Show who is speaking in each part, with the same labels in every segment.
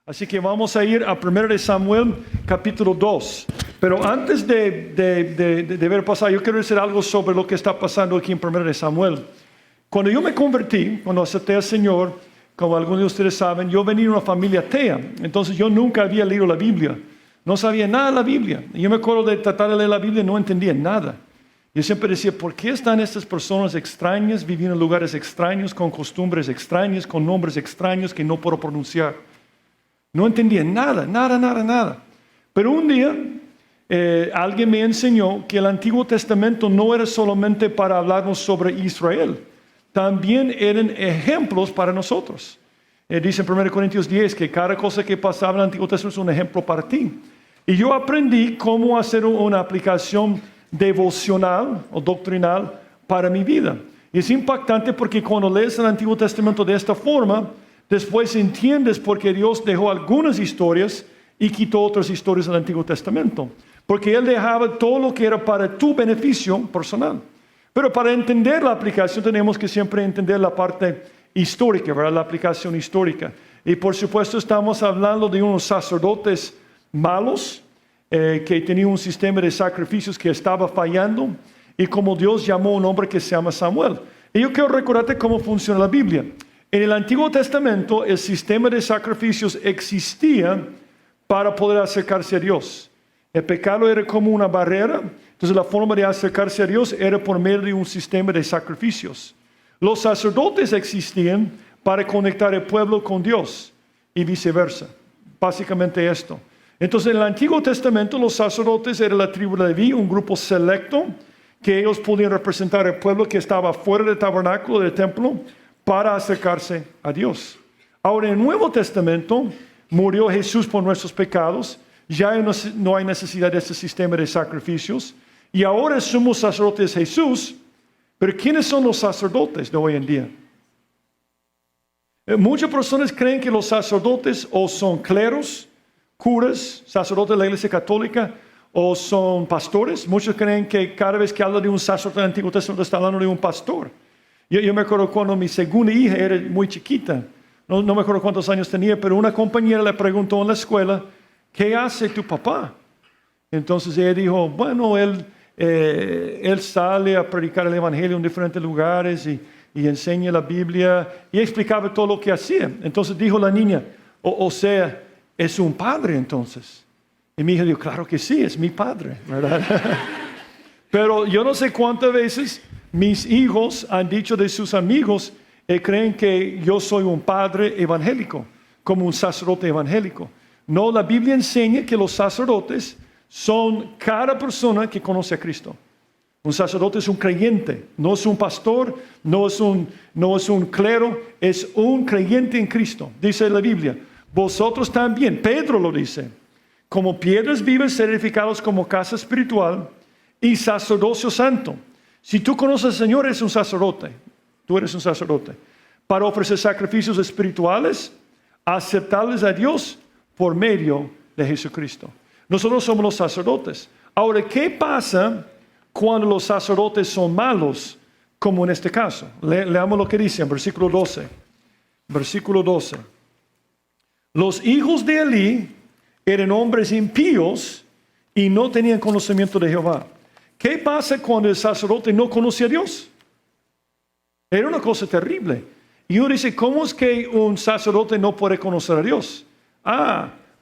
Speaker 1: Así que vamos a ir a 1 de Samuel, capítulo 2. Pero antes de ver pasar, yo quiero decir algo sobre lo que está pasando aquí en 1 de Samuel. Cuando yo me convertí, cuando acepté al Señor, como algunos de ustedes saben, yo venía de una familia atea. Entonces yo nunca había leído la Biblia. No sabía nada de la Biblia. Y yo me acuerdo de tratar de leer la Biblia y no entendía nada. Yo siempre decía, ¿por qué están estas personas extrañas viviendo en lugares extraños, con costumbres extrañas, con nombres extraños que no puedo pronunciar? No entendía nada. Pero un día alguien me enseñó que el Antiguo Testamento no era solamente para hablarnos sobre Israel. También eran ejemplos para nosotros. Dice en 1 Corintios 10 que cada cosa que pasaba en el Antiguo Testamento es un ejemplo para ti. Y yo aprendí cómo hacer una aplicación devocional o doctrinal para mi vida. Y es impactante porque cuando lees el Antiguo Testamento de esta forma, después entiendes por qué Dios dejó algunas historias y quitó otras historias del Antiguo Testamento. Porque Él dejaba todo lo que era para tu beneficio personal. Pero para entender la aplicación tenemos que siempre entender la parte histórica, ¿verdad? La aplicación histórica. Y por supuesto estamos hablando de unos sacerdotes malos que tenían un sistema de sacrificios que estaba fallando. Y como Dios llamó a un hombre que se llama Samuel. Y yo quiero recordarte cómo funciona la Biblia. En el Antiguo Testamento el sistema de sacrificios existía para poder acercarse a Dios. El pecado era como una barrera, entonces la forma de acercarse a Dios era por medio de un sistema de sacrificios. Los sacerdotes existían para conectar el pueblo con Dios y viceversa. Básicamente esto. Entonces en el Antiguo Testamento los sacerdotes eran la tribu de Leví, un grupo selecto que ellos podían representar al pueblo que estaba fuera del tabernáculo, del templo, para acercarse a Dios. Ahora en el Nuevo Testamento murió Jesús por nuestros pecados, ya no hay necesidad de este sistema de sacrificios, y ahora somos sacerdotes Jesús, pero ¿quiénes son los sacerdotes de hoy en día? Muchas personas creen que los sacerdotes o son cleros, curas, sacerdotes de la Iglesia Católica, o son pastores. Muchos creen que cada vez que habla de un sacerdote del Antiguo Testamento está hablando de un pastor. Yo me acuerdo cuando mi segunda hija era muy chiquita, no me acuerdo cuántos años tenía, pero una compañera le preguntó en la escuela, ¿qué hace tu papá? Entonces ella dijo, bueno, él sale a predicar el Evangelio en diferentes lugares y enseña la Biblia, y explicaba todo lo que hacía. Entonces dijo la niña, o sea, es un padre entonces. Y mi hija dijo, claro que sí, es mi padre, ¿verdad? Pero yo no sé cuántas veces mis hijos han dicho de sus amigos, creen que yo soy un padre evangélico, como un sacerdote evangélico. No, la Biblia enseña que los sacerdotes son cada persona que conoce a Cristo. Un sacerdote es un creyente, no es un pastor, no es un clero, es un creyente en Cristo. Dice la Biblia, vosotros también, Pedro lo dice, como piedras vivas ser edificados como casa espiritual y sacerdocio santo. Si tú conoces al Señor, eres un sacerdote. Tú eres un sacerdote. Para ofrecer sacrificios espirituales, aceptables a Dios por medio de Jesucristo. Nosotros somos los sacerdotes. Ahora, ¿qué pasa cuando los sacerdotes son malos, como en este caso? Leamos lo que dice en versículo 12. Versículo 12. Los hijos de Elí eran hombres impíos y no tenían conocimiento de Jehová. ¿Qué pasa cuando el sacerdote no conocía a Dios? Era una cosa terrible. Y uno dice, ¿cómo es que un sacerdote no puede conocer a Dios?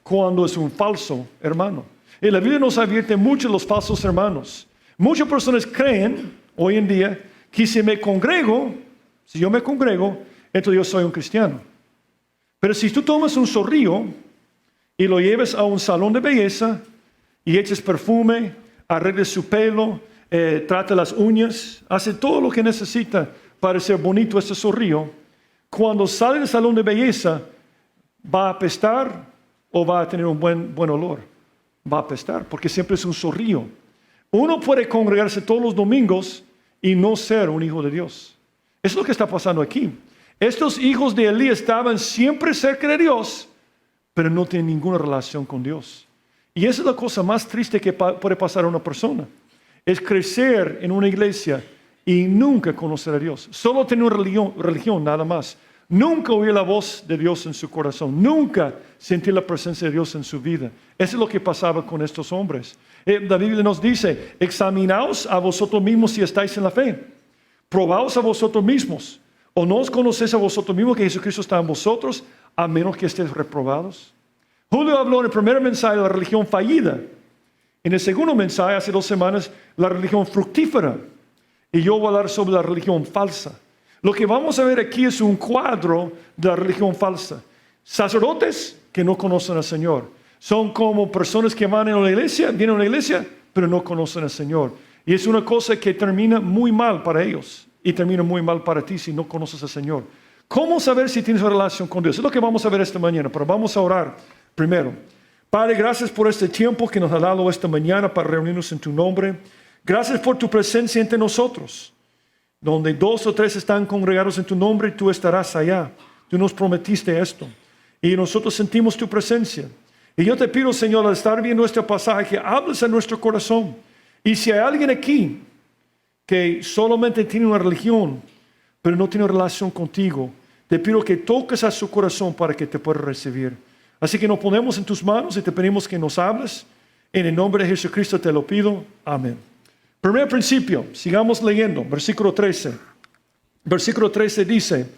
Speaker 1: Cuando es un falso hermano. Y la Biblia nos advierte mucho de los falsos hermanos. Muchas personas creen hoy en día que si yo me congrego, entonces yo soy un cristiano. Pero si tú tomas un zorrillo y lo llevas a un salón de belleza y echas perfume, arregles su pelo, trata las uñas, hace todo lo que necesita para ser bonito este zorrillo, cuando sale del salón de belleza, ¿va a apestar o va a tener un buen olor? Va a apestar, porque siempre es un zorrillo. Uno puede congregarse todos los domingos y no ser un hijo de Dios. Eso es lo que está pasando aquí. Estos hijos de Elí estaban siempre cerca de Dios, pero no tienen ninguna relación con Dios. Y esa es la cosa más triste que puede pasar a una persona. Es crecer en una iglesia y nunca conocer a Dios. Solo tener una religión nada más. nunca oír la voz de Dios en su corazón, nunca sentir la presencia de Dios en su vida. Eso es lo que pasaba con estos hombres. La Biblia nos dice, examinaos a vosotros mismos si estáis en la fe. Probaos a vosotros mismos. ¿O no os conocéis a vosotros mismos que Jesucristo está en vosotros, a menos que estéis reprobados? Julio habló en el primer mensaje de la religión fallida. En el segundo mensaje, hace 2 semanas, la religión fructífera. Y yo voy a hablar sobre la religión falsa. Lo que vamos a ver aquí es un cuadro de la religión falsa. Sacerdotes que no conocen al Señor. Son como personas que van a la iglesia, vienen a la iglesia, pero no conocen al Señor. Y es una cosa que termina muy mal para ellos. Y termina muy mal para ti si no conoces al Señor. ¿Cómo saber si tienes una relación con Dios? Es lo que vamos a ver esta mañana, pero vamos a orar primero. Padre, gracias por este tiempo que nos ha dado esta mañana para reunirnos en tu nombre. Gracias por tu presencia entre nosotros. Donde 2 o 3 están congregados en tu nombre, tú estarás allá. Tú nos prometiste esto. Y nosotros sentimos tu presencia. Y yo te pido, Señor, al estar viendo este pasaje, que hables a nuestro corazón. Y si hay alguien aquí que solamente tiene una religión, pero no tiene relación contigo, te pido que toques a su corazón para que te pueda recibir. Así que nos ponemos en tus manos y te pedimos que nos hables. En el nombre de Jesucristo te lo pido. Amén. Primer principio, sigamos leyendo, versículo 13. Versículo 13 dice,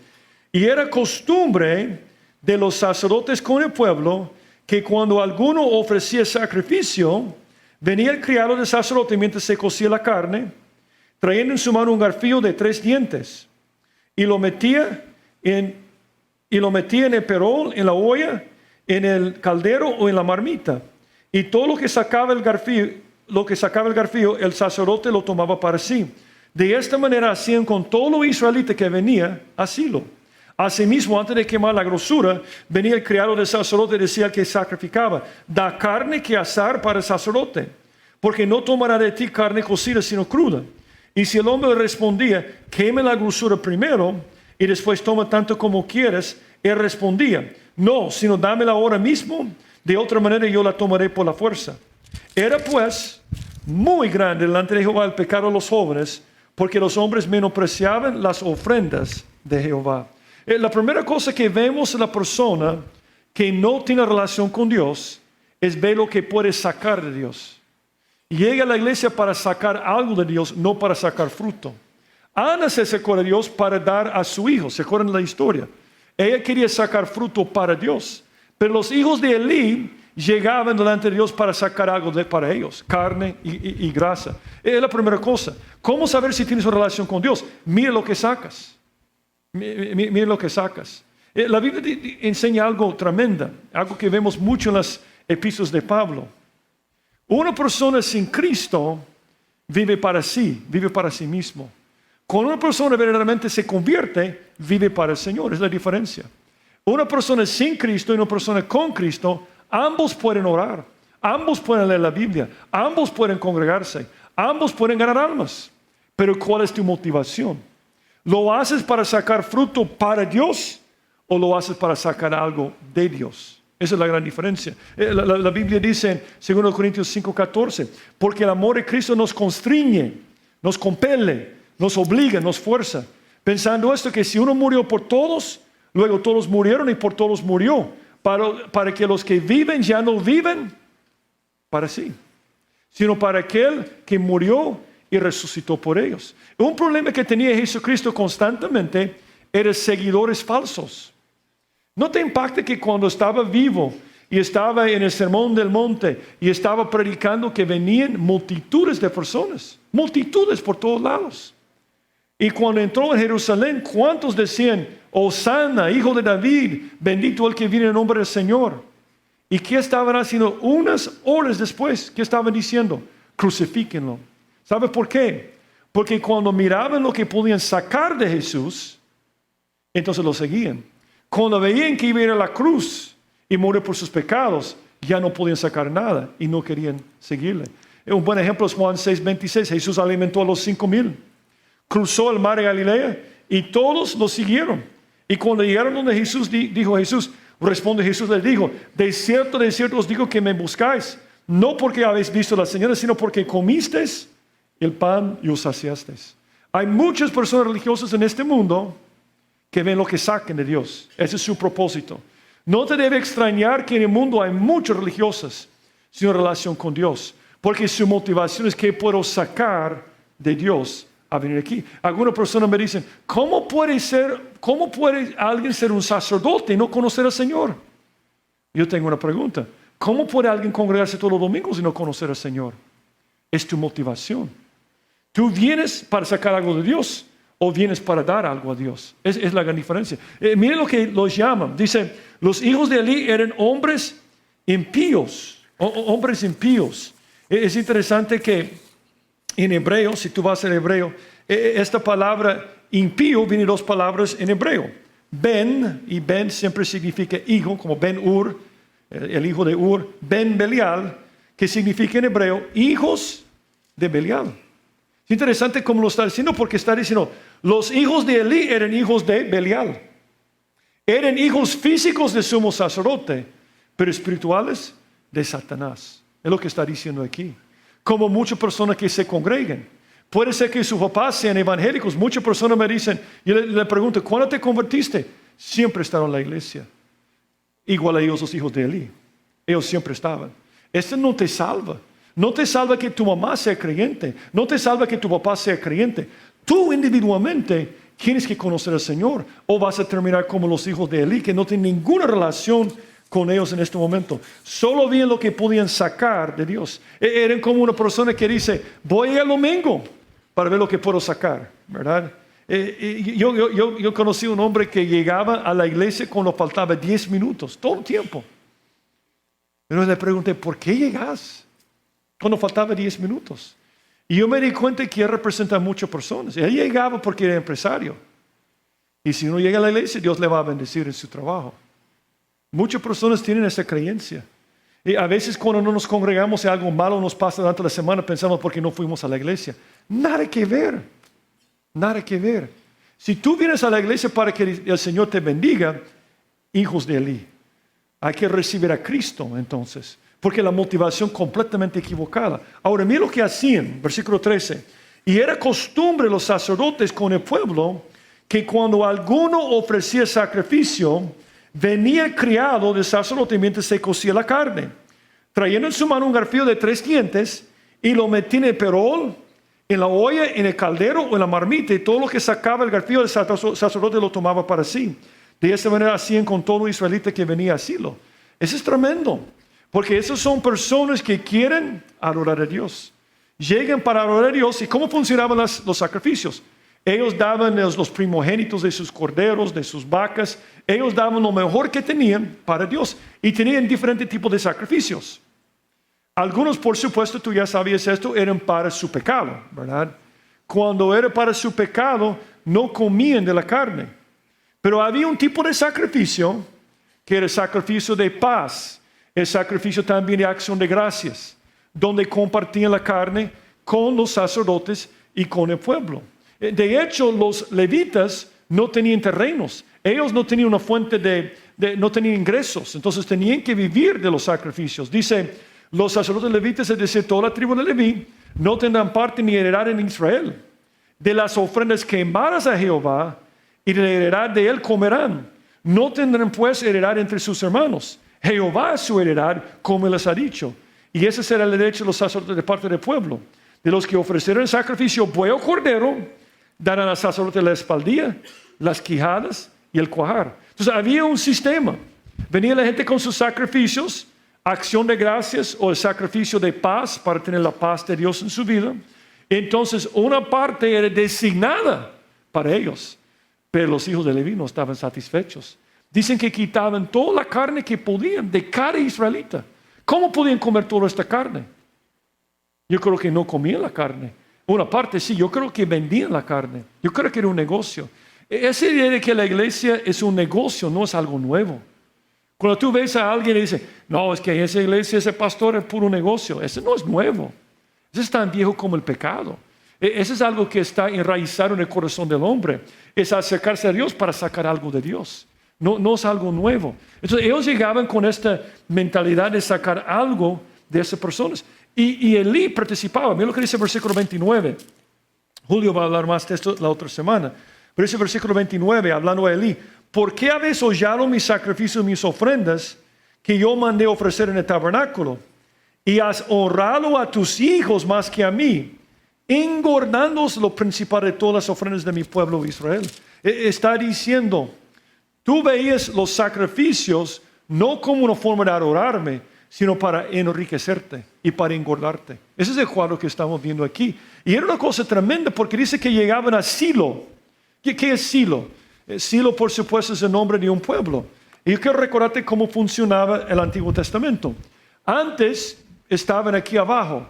Speaker 1: y era costumbre de los sacerdotes con el pueblo que cuando alguno ofrecía sacrificio, venía el criado del sacerdote mientras se cocía la carne, trayendo en su mano un garfio de 3 dientes, y lo metía en el perol, en la olla, en el caldero o en la marmita. Y todo lo que sacaba el garfio, el sacerdote lo tomaba para sí. De esta manera hacían con todo lo israelita que venía a asilo. Asimismo, antes de quemar la grosura, venía el criado del sacerdote y decía al que sacrificaba, da carne que asar para el sacerdote, porque no tomará de ti carne cocida sino cruda. Y si el hombre le respondía, queme la grosura primero y después toma tanto como quieres, él respondía, no, sino dámela ahora mismo, de otra manera yo la tomaré por la fuerza. Era pues muy grande delante de Jehová el pecado de los jóvenes, porque los hombres menospreciaban las ofrendas de Jehová. La primera cosa que vemos en la persona que no tiene relación con Dios es ver lo que puede sacar de Dios. Llega a la iglesia para sacar algo de Dios, no para sacar fruto. Ana se sacó de Dios para dar a su hijo. ¿Se acuerdan de la historia? Ella quería sacar fruto para Dios. Pero los hijos de Elí llegaban delante de Dios para sacar algo para ellos, carne y grasa. Es la primera cosa. ¿Cómo saber si tienes una relación con Dios? Mira lo que sacas. Mira lo que sacas. La Biblia enseña algo tremendo, algo que vemos mucho en las epístolas de Pablo. Una persona sin Cristo vive para sí mismo. Cuando una persona verdaderamente se convierte, vive para el Señor. Es la diferencia. Una persona sin Cristo y una persona con Cristo, ambos pueden orar, ambos pueden leer la Biblia, ambos pueden congregarse, ambos pueden ganar almas. Pero ¿cuál es tu motivación? ¿Lo haces para sacar fruto para Dios o lo haces para sacar algo de Dios? Esa es la gran diferencia. La Biblia dice en 2 Corintios 5:14, porque el amor de Cristo nos constriñe, nos compele, nos obliga, nos fuerza. Pensando esto, que si uno murió por todos, luego todos murieron y por todos murió. Para que los que viven ya no viven para sí, sino para aquel que murió y resucitó por ellos. Un problema que tenía Jesucristo constantemente era seguidores falsos. ¿No te impacta que cuando estaba vivo y estaba en el Sermón del Monte y estaba predicando, que venían multitudes de personas, multitudes por todos lados? Y cuando entró en Jerusalén, ¿cuántos decían, Hosanna, hijo de David, bendito el que viene en nombre del Señor? ¿Y qué estaban haciendo unas horas después? ¿Qué estaban diciendo? Crucifíquenlo. ¿Sabe por qué? Porque cuando miraban lo que podían sacar de Jesús, entonces lo seguían. Cuando veían que iba a ir a la cruz y morir por sus pecados, ya no podían sacar nada y no querían seguirle. Un buen ejemplo es Juan 6:26. Jesús alimentó a los 5,000. Cruzó el mar de Galilea y todos lo siguieron. Y cuando llegaron donde Jesús, responde Jesús, les dijo, de cierto os digo que me buscáis, no porque habéis visto las señales, sino porque comisteis el pan y os saciasteis. Hay muchas personas religiosas en este mundo que ven lo que saquen de Dios. Ese es su propósito. No te debe extrañar que en el mundo hay muchos religiosos sin relación con Dios, porque su motivación es que puedo sacar de Dios a venir aquí. Algunas personas me dicen, ¿cómo puede alguien ser un sacerdote y no conocer al Señor? Yo tengo una pregunta. ¿Cómo puede alguien congregarse todos los domingos y no conocer al Señor? Es tu motivación. ¿Tú vienes para sacar algo de Dios o vienes para dar algo a Dios? Es la gran diferencia. Miren lo que los llaman. Dice, los hijos de Elí eran hombres impíos. Hombres impíos. Es interesante que en hebreo, si tú vas al hebreo, esta palabra impío viene de dos palabras en hebreo. Ben, y Ben siempre significa hijo, como Ben-Ur, el hijo de Ur. Ben-Belial, que significa en hebreo hijos de Belial. Es interesante cómo lo está diciendo, porque está diciendo, los hijos de Elí eran hijos de Belial. Eran hijos físicos de sumo sacerdote, pero espirituales de Satanás. Es lo que está diciendo aquí. Como muchas personas que se congregan. Puede ser que sus papás sean evangélicos. Muchas personas me dicen, yo le pregunto, ¿cuándo te convertiste? Siempre estaban en la iglesia. Igual a ellos, los hijos de Elí. Ellos siempre estaban. Esto no te salva. No te salva que tu mamá sea creyente. No te salva que tu papá sea creyente. Tú individualmente tienes que conocer al Señor. O vas a terminar como los hijos de Elí, que no tienen ninguna relación con ellos en este momento. Solo veían lo que podían sacar de Dios. Eran como una persona que dice, voy al domingo para ver lo que puedo sacar, ¿verdad? Yo conocí a un hombre que llegaba a la iglesia cuando faltaba 10 minutos, todo el tiempo. Pero le pregunté, ¿por qué llegas cuando faltaba 10 minutos? Y yo me di cuenta que él representa a muchas personas. Él llegaba porque era empresario. Y si uno llega a la iglesia, Dios le va a bendecir en su trabajo. Muchas personas tienen esa creencia. Y a veces cuando no nos congregamos y algo malo nos pasa durante la semana, pensamos porque no fuimos a la iglesia. Nada que ver. Nada que ver. Si tú vienes a la iglesia para que el Señor te bendiga, hijos de Elí, hay que recibir a Cristo entonces. Porque la motivación completamente equivocada. Ahora, mira lo que hacían, versículo 13. Y era costumbre los sacerdotes con el pueblo que cuando alguno ofrecía sacrificio, venía el criado del sacerdote mientras se cocía la carne, trayendo en su mano un garfio de 3 dientes y lo metía en el perol, en la olla, en el caldero o en la marmita, y todo lo que sacaba el garfio del sacerdote lo tomaba para sí. De esa manera hacían con todo israelita que venía a asilo. Eso es tremendo, porque esos son personas que quieren adorar a Dios. Llegan para adorar a Dios. ¿Y cómo funcionaban los sacrificios? Ellos daban los primogénitos de sus corderos, de sus vacas. Ellos daban lo mejor que tenían para Dios. Y tenían diferentes tipos de sacrificios. Algunos, por supuesto, tú ya sabías esto, eran para su pecado, ¿verdad? Cuando era para su pecado, no comían de la carne. Pero había un tipo de sacrificio, que era el sacrificio de paz. El sacrificio también de acción de gracias, donde compartían la carne con los sacerdotes y con el pueblo. De hecho, los levitas no tenían terrenos. Ellos no tenían una fuente no tenían ingresos. Entonces tenían que vivir de los sacrificios. Dice, los sacerdotes levitas, es decir, toda la tribu de Leví, no tendrán parte ni heredad en Israel. De las ofrendas quemadas a Jehová y de la heredad de él comerán. No tendrán pues heredad entre sus hermanos. Jehová es su heredad, como les ha dicho. Y ese será el derecho de los sacerdotes de parte del pueblo. De los que ofrecieron el sacrificio buey o cordero, darán al sacerdote la espaldilla, las quijadas y el cuajar. Entonces había un sistema. Venía la gente con sus sacrificios, acción de gracias o el sacrificio de paz para tener la paz de Dios en su vida. Entonces una parte era designada para ellos, pero los hijos de Leví no estaban satisfechos. Dicen que quitaban toda la carne que podían de cada israelita. ¿Cómo podían comer toda esta carne? Yo creo que no comían la carne. Una parte sí, yo creo que vendían la carne. Yo creo que era un negocio. Esa idea de que la iglesia es un negocio no es algo nuevo. Cuando tú ves a alguien y dices, no, es que esa iglesia, ese pastor es puro negocio. Eso no es nuevo. Eso es tan viejo como el pecado. Eso es algo que está enraizado en el corazón del hombre. Es acercarse a Dios para sacar algo de Dios. No es algo nuevo. Entonces ellos llegaban con esta mentalidad de sacar algo de esas personas. Y Elí participaba. Mira lo que dice el versículo 29. Julio va a hablar más de esto la otra semana. Pero ese versículo 29, hablando a Elí, ¿por qué habéis hollado mis sacrificios, mis ofrendas que yo mandé ofrecer en el tabernáculo? Y has honrado a tus hijos más que a mí, engordándoos lo principal de todas las ofrendas de mi pueblo Israel. Está diciendo, tú veías los sacrificios no como una forma de adorarme, sino para enriquecerte y para engordarte. Ese es el cuadro que estamos viendo aquí. Y era una cosa tremenda porque dice que llegaban a Silo. ¿Qué es Silo? Silo, por supuesto, es el nombre de un pueblo. Y yo quiero recordarte cómo funcionaba el Antiguo Testamento. Antes estaban aquí abajo,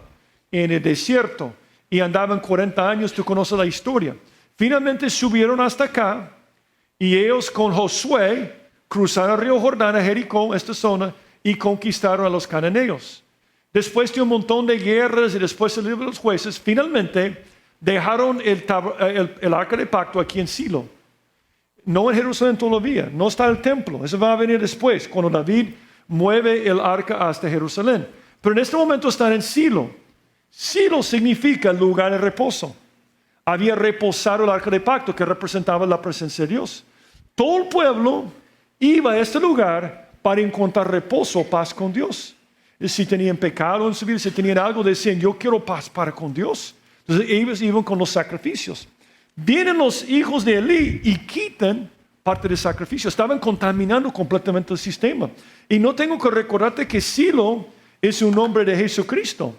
Speaker 1: en el desierto, y andaban 40 años, tú conoces la historia. Finalmente subieron hasta acá, y ellos con Josué cruzaron el río Jordán a Jericó, esta zona, y conquistaron a los cananeos. Después de un montón de guerras y después del libro de los jueces, finalmente dejaron el arca de pacto aquí en Silo. No en Jerusalén todavía, no está el templo, eso va a venir después, cuando David mueve el arca hasta Jerusalén. Pero en este momento están en Silo. Silo significa lugar de reposo. Había reposado el arca de pacto que representaba la presencia de Dios. Todo el pueblo iba a este lugar para encontrar reposo, paz con Dios. Y si tenían pecado en su vida, si tenían algo, decían, yo quiero paz para con Dios. Entonces ellos iban con los sacrificios. Vienen los hijos de Elí y quitan parte del sacrificio. Estaban contaminando completamente el sistema. Y no tengo que recordarte que Silo es un nombre de Jesucristo.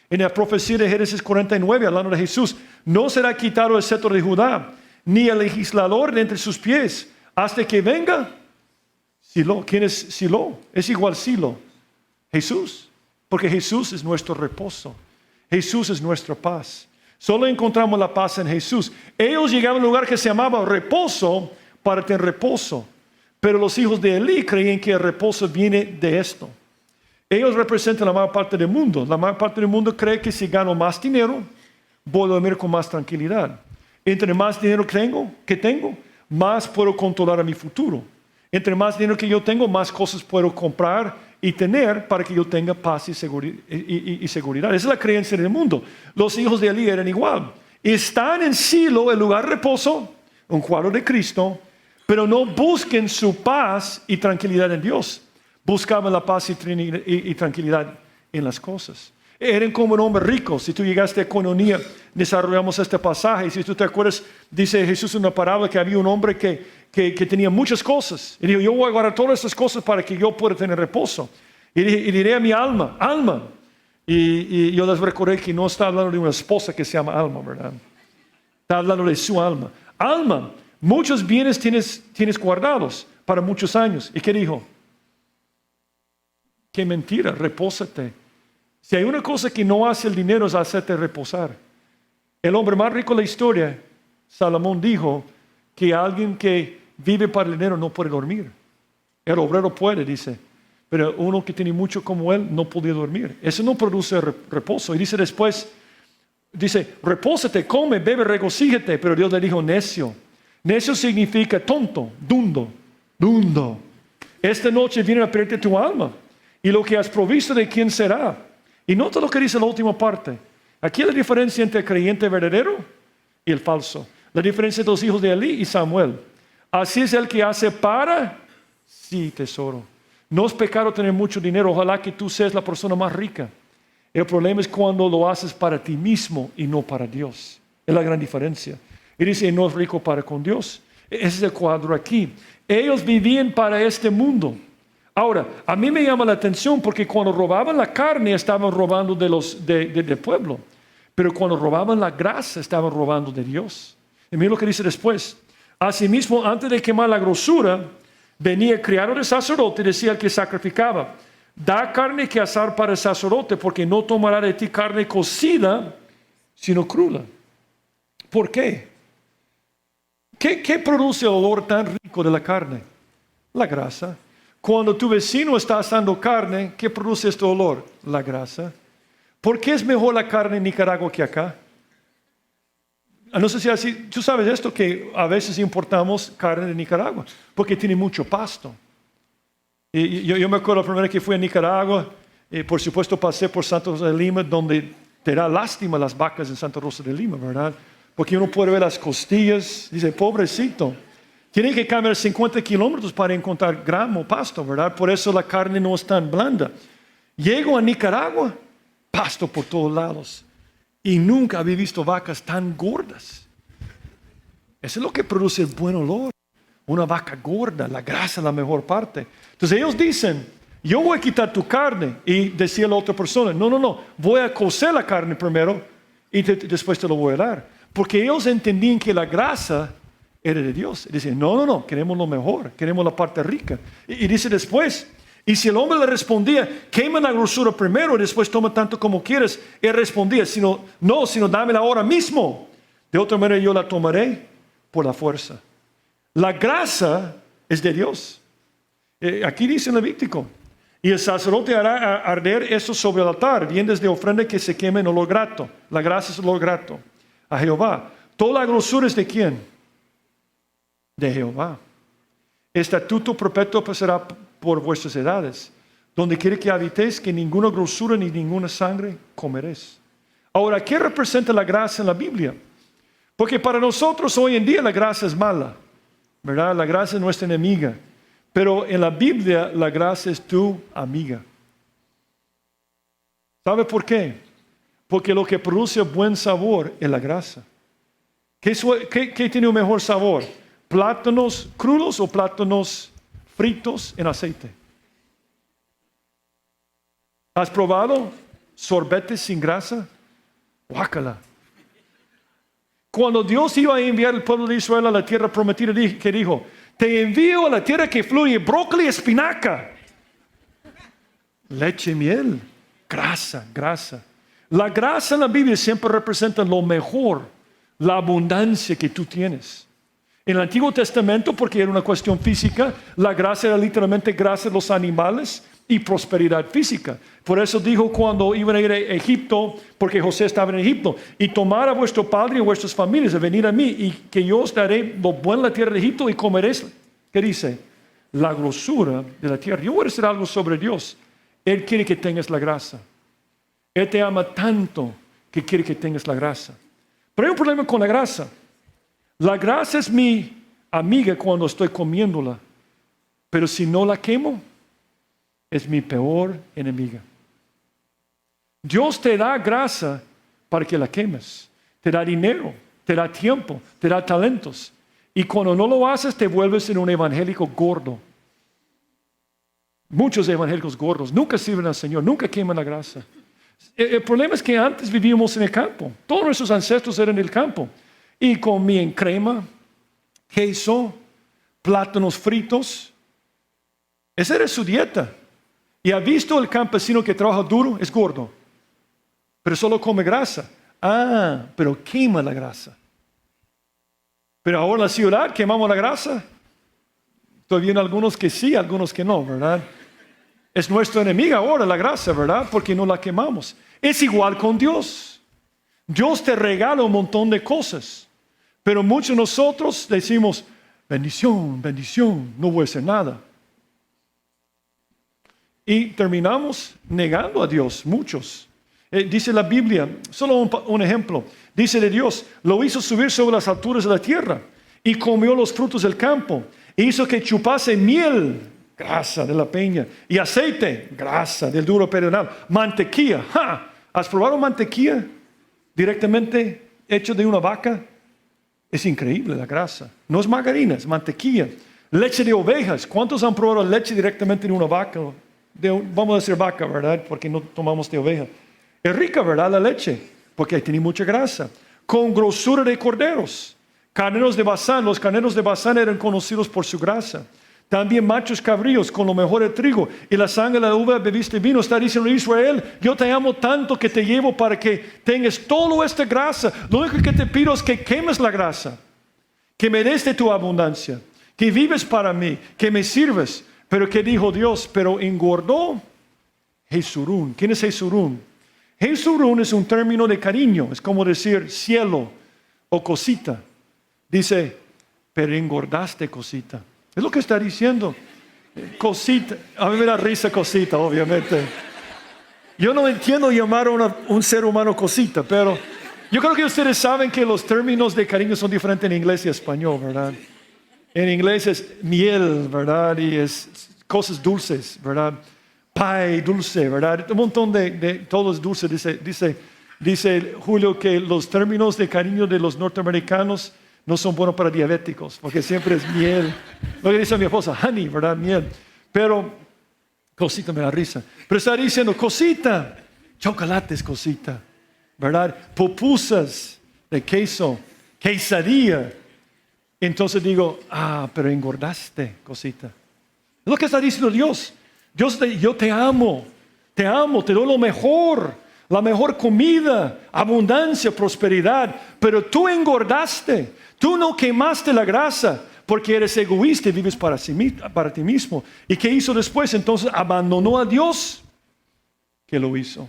Speaker 1: En la profecía de Génesis 49, hablando de Jesús, no será quitado el cetro de Judá, ni el legislador de entre sus pies, hasta que venga Silo. ¿Quién es Silo? Es igual Silo. Jesús. Porque Jesús es nuestro reposo. Jesús es nuestra paz. Solo encontramos la paz en Jesús. Ellos llegaban a un lugar que se llamaba reposo para tener reposo. Pero los hijos de Elí creían que el reposo viene de esto. Ellos representan la mayor parte del mundo. La mayor parte del mundo cree que si gano más dinero, voy a dormir con más tranquilidad. Entre más dinero que tengo, más puedo controlar mi futuro. Entre más dinero que yo tengo, más cosas puedo comprar y tener para que yo tenga paz y seguridad. Esa es la creencia del mundo. Los hijos de Elí eran igual. Están en Silo, el lugar de reposo, un cuadro de Cristo, pero no busquen su paz y tranquilidad en Dios. Buscaban la paz y tranquilidad en las cosas. Eran como un hombre rico. Si tú llegaste a Economía, desarrollamos este pasaje. Y si tú te acuerdas, dice Jesús en una parábola que había un hombre que tenía muchas cosas. Y dijo, yo voy a guardar todas estas cosas para que yo pueda tener reposo. Y diré a mi alma, alma. Y yo les recordé que no está hablando de una esposa que se llama Alma, ¿verdad? Está hablando de su alma. Alma, muchos bienes tienes guardados para muchos años. ¿Y qué dijo? Qué mentira, repósate. Si hay una cosa que no hace el dinero es hacerte reposar. El hombre más rico de la historia, Salomón, dijo que alguien que vive para el dinero no puede dormir. El obrero puede, dice, pero uno que tiene mucho como él no podía dormir. Eso no produce reposo. Y dice después, repósate, come, bebe, regocíjate. Pero Dios le dijo necio. Necio significa tonto, dundo. Esta noche viene a pedirte tu alma. Y lo que has provisto, ¿de quién será? Y nota lo que dice la última parte. Aquí la diferencia entre el creyente verdadero y el falso. La diferencia entre los hijos de Elí y Samuel. Así es el que hace para sí, tesoro. No es pecado tener mucho dinero. Ojalá que tú seas la persona más rica. El problema es cuando lo haces para ti mismo y no para Dios. Es la gran diferencia. Y dice, no es rico para con Dios. Ese es el cuadro aquí. Ellos vivían para este mundo. Ahora, a mí me llama la atención porque cuando robaban la carne estaban robando del pueblo. Pero cuando robaban la grasa estaban robando de Dios. Y mira lo que dice después. Asimismo, antes de quemar la grosura, venía el criado del sacerdote y decía al que sacrificaba, da carne que asar para el sacerdote, porque no tomará de ti carne cocida, sino cruda. ¿Por qué? ¿Qué produce el olor tan rico de la carne? La grasa. Cuando tu vecino está asando carne, ¿qué produce este olor? La grasa. ¿Por qué es mejor la carne en Nicaragua que acá? No sé si así, tú sabes esto, que a veces importamos carne de Nicaragua, porque tiene mucho pasto. Y yo me acuerdo la primera vez que fui a Nicaragua, por supuesto pasé por Santa Rosa de Lima, donde te da lástima las vacas en Santa Rosa de Lima, ¿verdad? porque uno puede ver las costillas. Dice, pobrecito, tiene que caminar 50 kilómetros para encontrar gramo, pasto, ¿verdad? Por eso la carne no es tan blanda. Llego a Nicaragua, pasto por todos lados. Y nunca había visto vacas tan gordas. Eso es lo que produce el buen olor. Una vaca gorda, la grasa es la mejor parte. Entonces ellos dicen, yo voy a quitar tu carne. Y decía la otra persona, no, voy a cocer la carne primero y después te lo voy a dar. Porque ellos entendían que la grasa era de Dios. Y dicen, no, queremos lo mejor, queremos la parte rica. Y dice después, y si el hombre le respondía, quema la grosura primero y después toma tanto como quieres, él respondía, sino dámela ahora mismo. De otra manera yo la tomaré por la fuerza. La grasa es de Dios. Aquí dice en Levítico, y el sacerdote hará arder eso sobre el altar, bien desde ofrenda que se queme en olor grato. La grasa es olor grato a Jehová. Toda la grosura es de ¿quién? De Jehová. Estatuto perpetuo pasará por vuestras edades. Donde quiere que habitéis, que ninguna grosura ni ninguna sangre comeréis. Ahora, ¿qué representa la grasa en la Biblia? Porque para nosotros hoy en día la grasa es mala, ¿verdad? La grasa es nuestra enemiga. Pero en la Biblia la grasa es tu amiga. ¿Sabe por qué? Porque lo que produce buen sabor es la grasa. ¿Qué tiene un mejor sabor? ¿Plátanos crudos o plátanos fritos en aceite? ¿Has probado sorbetes sin grasa? Guácala. Cuando Dios iba a enviar al pueblo de Israel a la tierra prometida, que dijo, te envío a la tierra que fluye brócoli y espinaca. Leche y miel, grasa. La grasa en la Biblia siempre representa lo mejor, la abundancia que tú tienes. En el Antiguo Testamento, porque era una cuestión física, la grasa era literalmente grasa de los animales y prosperidad física. Por eso dijo cuando iban a ir a Egipto, porque José estaba en Egipto, y tomar a vuestro padre y a vuestras familias, a venir a mí, y que yo os daré lo bueno en la tierra de Egipto y comeréis. ¿Qué dice? La grosura de la tierra. Yo voy a decir algo sobre Dios. Él quiere que tengas la grasa. Él te ama tanto que quiere que tengas la grasa. Pero hay un problema con la grasa. La grasa es mi amiga cuando estoy comiéndola, pero si no la quemo, es mi peor enemiga. Dios te da grasa para que la quemes. Te da dinero, te da tiempo, te da talentos. Y cuando no lo haces, te vuelves en un evangélico gordo. Muchos evangélicos gordos nunca sirven al Señor, nunca queman la grasa. El problema es que antes vivíamos en el campo. Todos nuestros ancestros eran del campo. Y comían crema, queso, plátanos fritos. Esa era su dieta. ¿Y ha visto el campesino que trabaja duro? Es gordo. Pero solo come grasa. Pero quema la grasa. Pero ahora en la ciudad quemamos la grasa. Todavía hay algunos que sí, algunos que no, ¿verdad? Es nuestra enemiga ahora la grasa, ¿verdad? Porque no la quemamos. Es igual con Dios. Dios te regala un montón de cosas. Pero muchos de nosotros decimos, bendición, no voy a hacer nada. Y terminamos negando a Dios, muchos. Dice la Biblia, solo un ejemplo, dice de Dios, lo hizo subir sobre las alturas de la tierra y comió los frutos del campo. E hizo que chupase miel, grasa de la peña, y aceite, grasa del duro pedernal, mantequilla. ¿Has probado mantequilla directamente hecho de una vaca? Es increíble la grasa. No es margarina, es mantequilla. Leche de ovejas. ¿Cuántos han probado leche directamente de una vaca? Vamos a decir vaca, ¿verdad? Porque no tomamos de oveja. Es rica, ¿verdad? La leche, porque tiene mucha grasa. Con grosura de corderos. Carneros de Basán. Los carneros de Basán eran conocidos por su grasa. También machos cabríos con lo mejor de trigo. Y la sangre de la uva bebiste vino. Está diciendo Israel, yo te amo tanto que te llevo para que tengas toda esta grasa. Lo único que te pido es que quemes la grasa. Que me des de tu abundancia. Que vives para mí. Que me sirves. Pero ¿qué dijo Dios? Pero engordó Jesurún. ¿Quién es Jesurún? Jesurún es un término de cariño. Es como decir cielo o cosita. Dice, pero engordaste cosita. Es lo que está diciendo. Cosita. A mí me da risa cosita, obviamente. Yo no entiendo llamar a un ser humano cosita, pero Yo creo que ustedes saben que los términos de cariño son diferentes en inglés y español, ¿verdad? En inglés es miel, ¿verdad? Y es cosas dulces, ¿verdad? Pie dulce, ¿verdad? Un montón de todo es dulce. Dice Julio que los términos de cariño de los norteamericanos no son buenos para diabéticos, porque siempre es miel. Lo que dice mi esposa, honey, ¿verdad? Miel. Pero, cosita me da risa. Pero está diciendo, cosita, chocolates, cosita, ¿verdad? Pupusas de queso, quesadilla. Entonces digo, pero engordaste, cosita. Es lo que está diciendo Dios. Yo te amo, te doy lo mejor, la mejor comida, abundancia, prosperidad. Pero tú engordaste, tú no quemaste la grasa porque eres egoísta y vives para ti mismo. ¿Y qué hizo después? Entonces abandonó a Dios. ¿Qué lo hizo?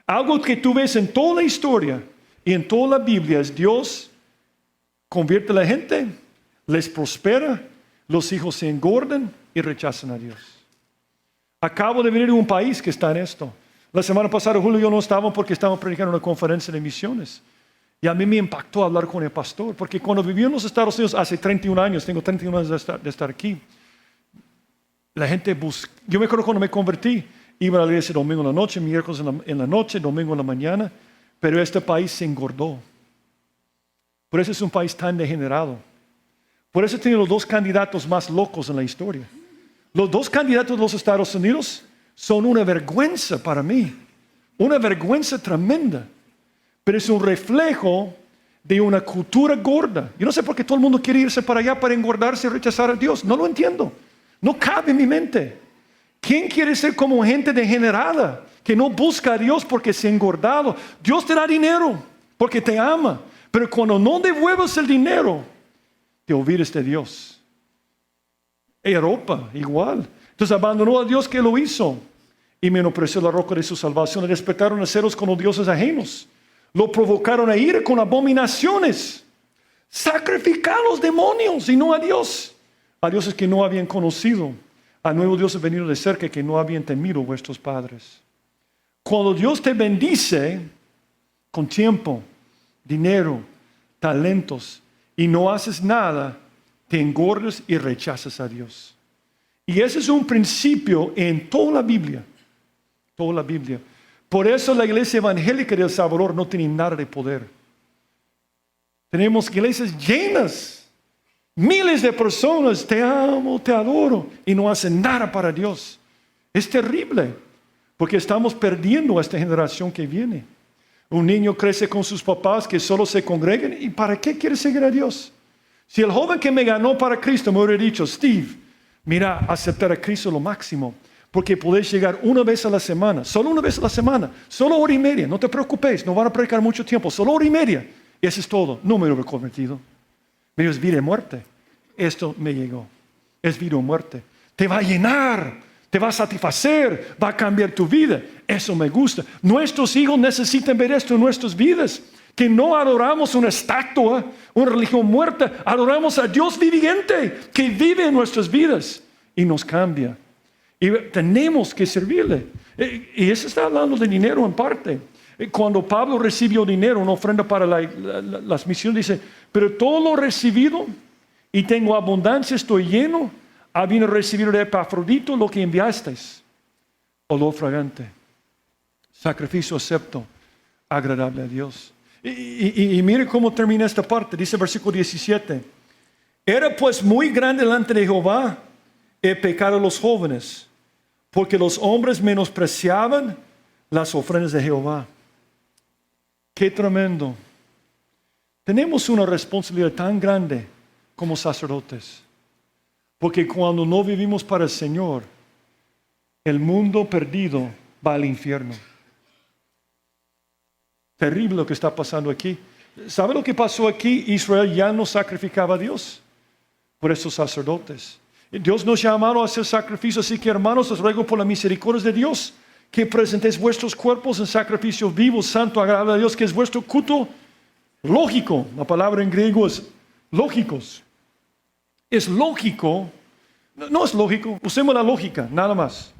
Speaker 1: Algo que tú ves en toda la historia y en toda la Biblia es Dios convierte a la gente, les prospera, los hijos se engordan y rechazan a Dios. Acabo de venir de un país que está en esto. La semana pasada Julio y yo no estábamos porque estábamos predicando una conferencia de misiones. Y a mí me impactó hablar con el pastor, porque cuando viví en los Estados Unidos hace 31 años, tengo 31 años de estar aquí, la gente yo me acuerdo cuando me convertí, iba a la iglesia domingo en la noche, miércoles en la noche, domingo en la mañana, pero este país se engordó. Por eso es un país tan degenerado. Por eso tiene los dos candidatos más locos en la historia. Los dos candidatos de los Estados Unidos son una vergüenza para mí, una vergüenza tremenda, pero es un reflejo de una cultura gorda. Yo no sé por qué todo el mundo quiere irse para allá para engordarse y rechazar a Dios. No lo entiendo, no cabe en mi mente. ¿Quién quiere ser como gente degenerada que no busca a Dios porque se ha engordado? Dios te da dinero porque te ama, pero cuando no devuelves el dinero, te olvides de Dios. Europa, igual. Entonces abandonó a Dios que lo hizo y menospreció la roca de su salvación. Respetaron a celos con los dioses ajenos. Lo provocaron a ir con abominaciones. Sacrificar a los demonios y no a Dios. A dioses que no habían conocido. A nuevos dioses venidos de cerca que no habían temido vuestros padres. Cuando Dios te bendice con tiempo, dinero, talentos y no haces nada, te engordas y rechazas a Dios. Y ese es un principio en toda la Biblia. Toda la Biblia. Por eso la iglesia evangélica de El Salvador no tiene nada de poder. Tenemos iglesias llenas. Miles de personas, te amo, te adoro, y no hacen nada para Dios. Es terrible, porque estamos perdiendo a esta generación que viene. Un niño crece con sus papás que solo se congregan, ¿y para qué quiere seguir a Dios? Si el joven que me ganó para Cristo me hubiera dicho, Steve, mira, aceptar a Cristo es lo máximo, porque podés llegar una vez a la semana, solo una vez a la semana, solo hora y media, no te preocupes, no van a predicar mucho tiempo, solo hora y media, y eso es todo. No me hubiera convertido. Me dijo, es vida y muerte. Esto me llegó, es vida o muerte. Te va a llenar, te va a satisfacer, va a cambiar tu vida. Eso me gusta. Nuestros hijos necesitan ver esto en nuestras vidas. Que no adoramos una estatua, una religión muerta. Adoramos a Dios viviente que vive en nuestras vidas y nos cambia. Y tenemos que servirle. Y eso está hablando de dinero en parte. Cuando Pablo recibió dinero, una ofrenda para las misiones, dice, pero todo lo recibido y tengo abundancia, estoy lleno, habiendo recibido de Epafrodito lo que enviasteis. Olor fragante, sacrificio acepto, agradable a Dios. Y mire cómo termina esta parte. Dice versículo 17. Era pues muy grande delante de Jehová el pecado de los jóvenes, porque los hombres menospreciaban las ofrendas de Jehová. Qué tremendo. Tenemos una responsabilidad tan grande como sacerdotes, porque cuando no vivimos para el Señor, el mundo perdido va al infierno. Terrible lo que está pasando aquí. ¿Sabe lo que pasó aquí? Israel ya no sacrificaba a Dios por esos sacerdotes. Dios nos llamaron a hacer sacrificios, así que hermanos, os ruego por la misericordia de Dios que presentéis vuestros cuerpos en sacrificio vivo, santo, agradable a Dios, que es vuestro culto lógico. La palabra en griego es lógicos. Es lógico, no es lógico, usemos la lógica, nada más.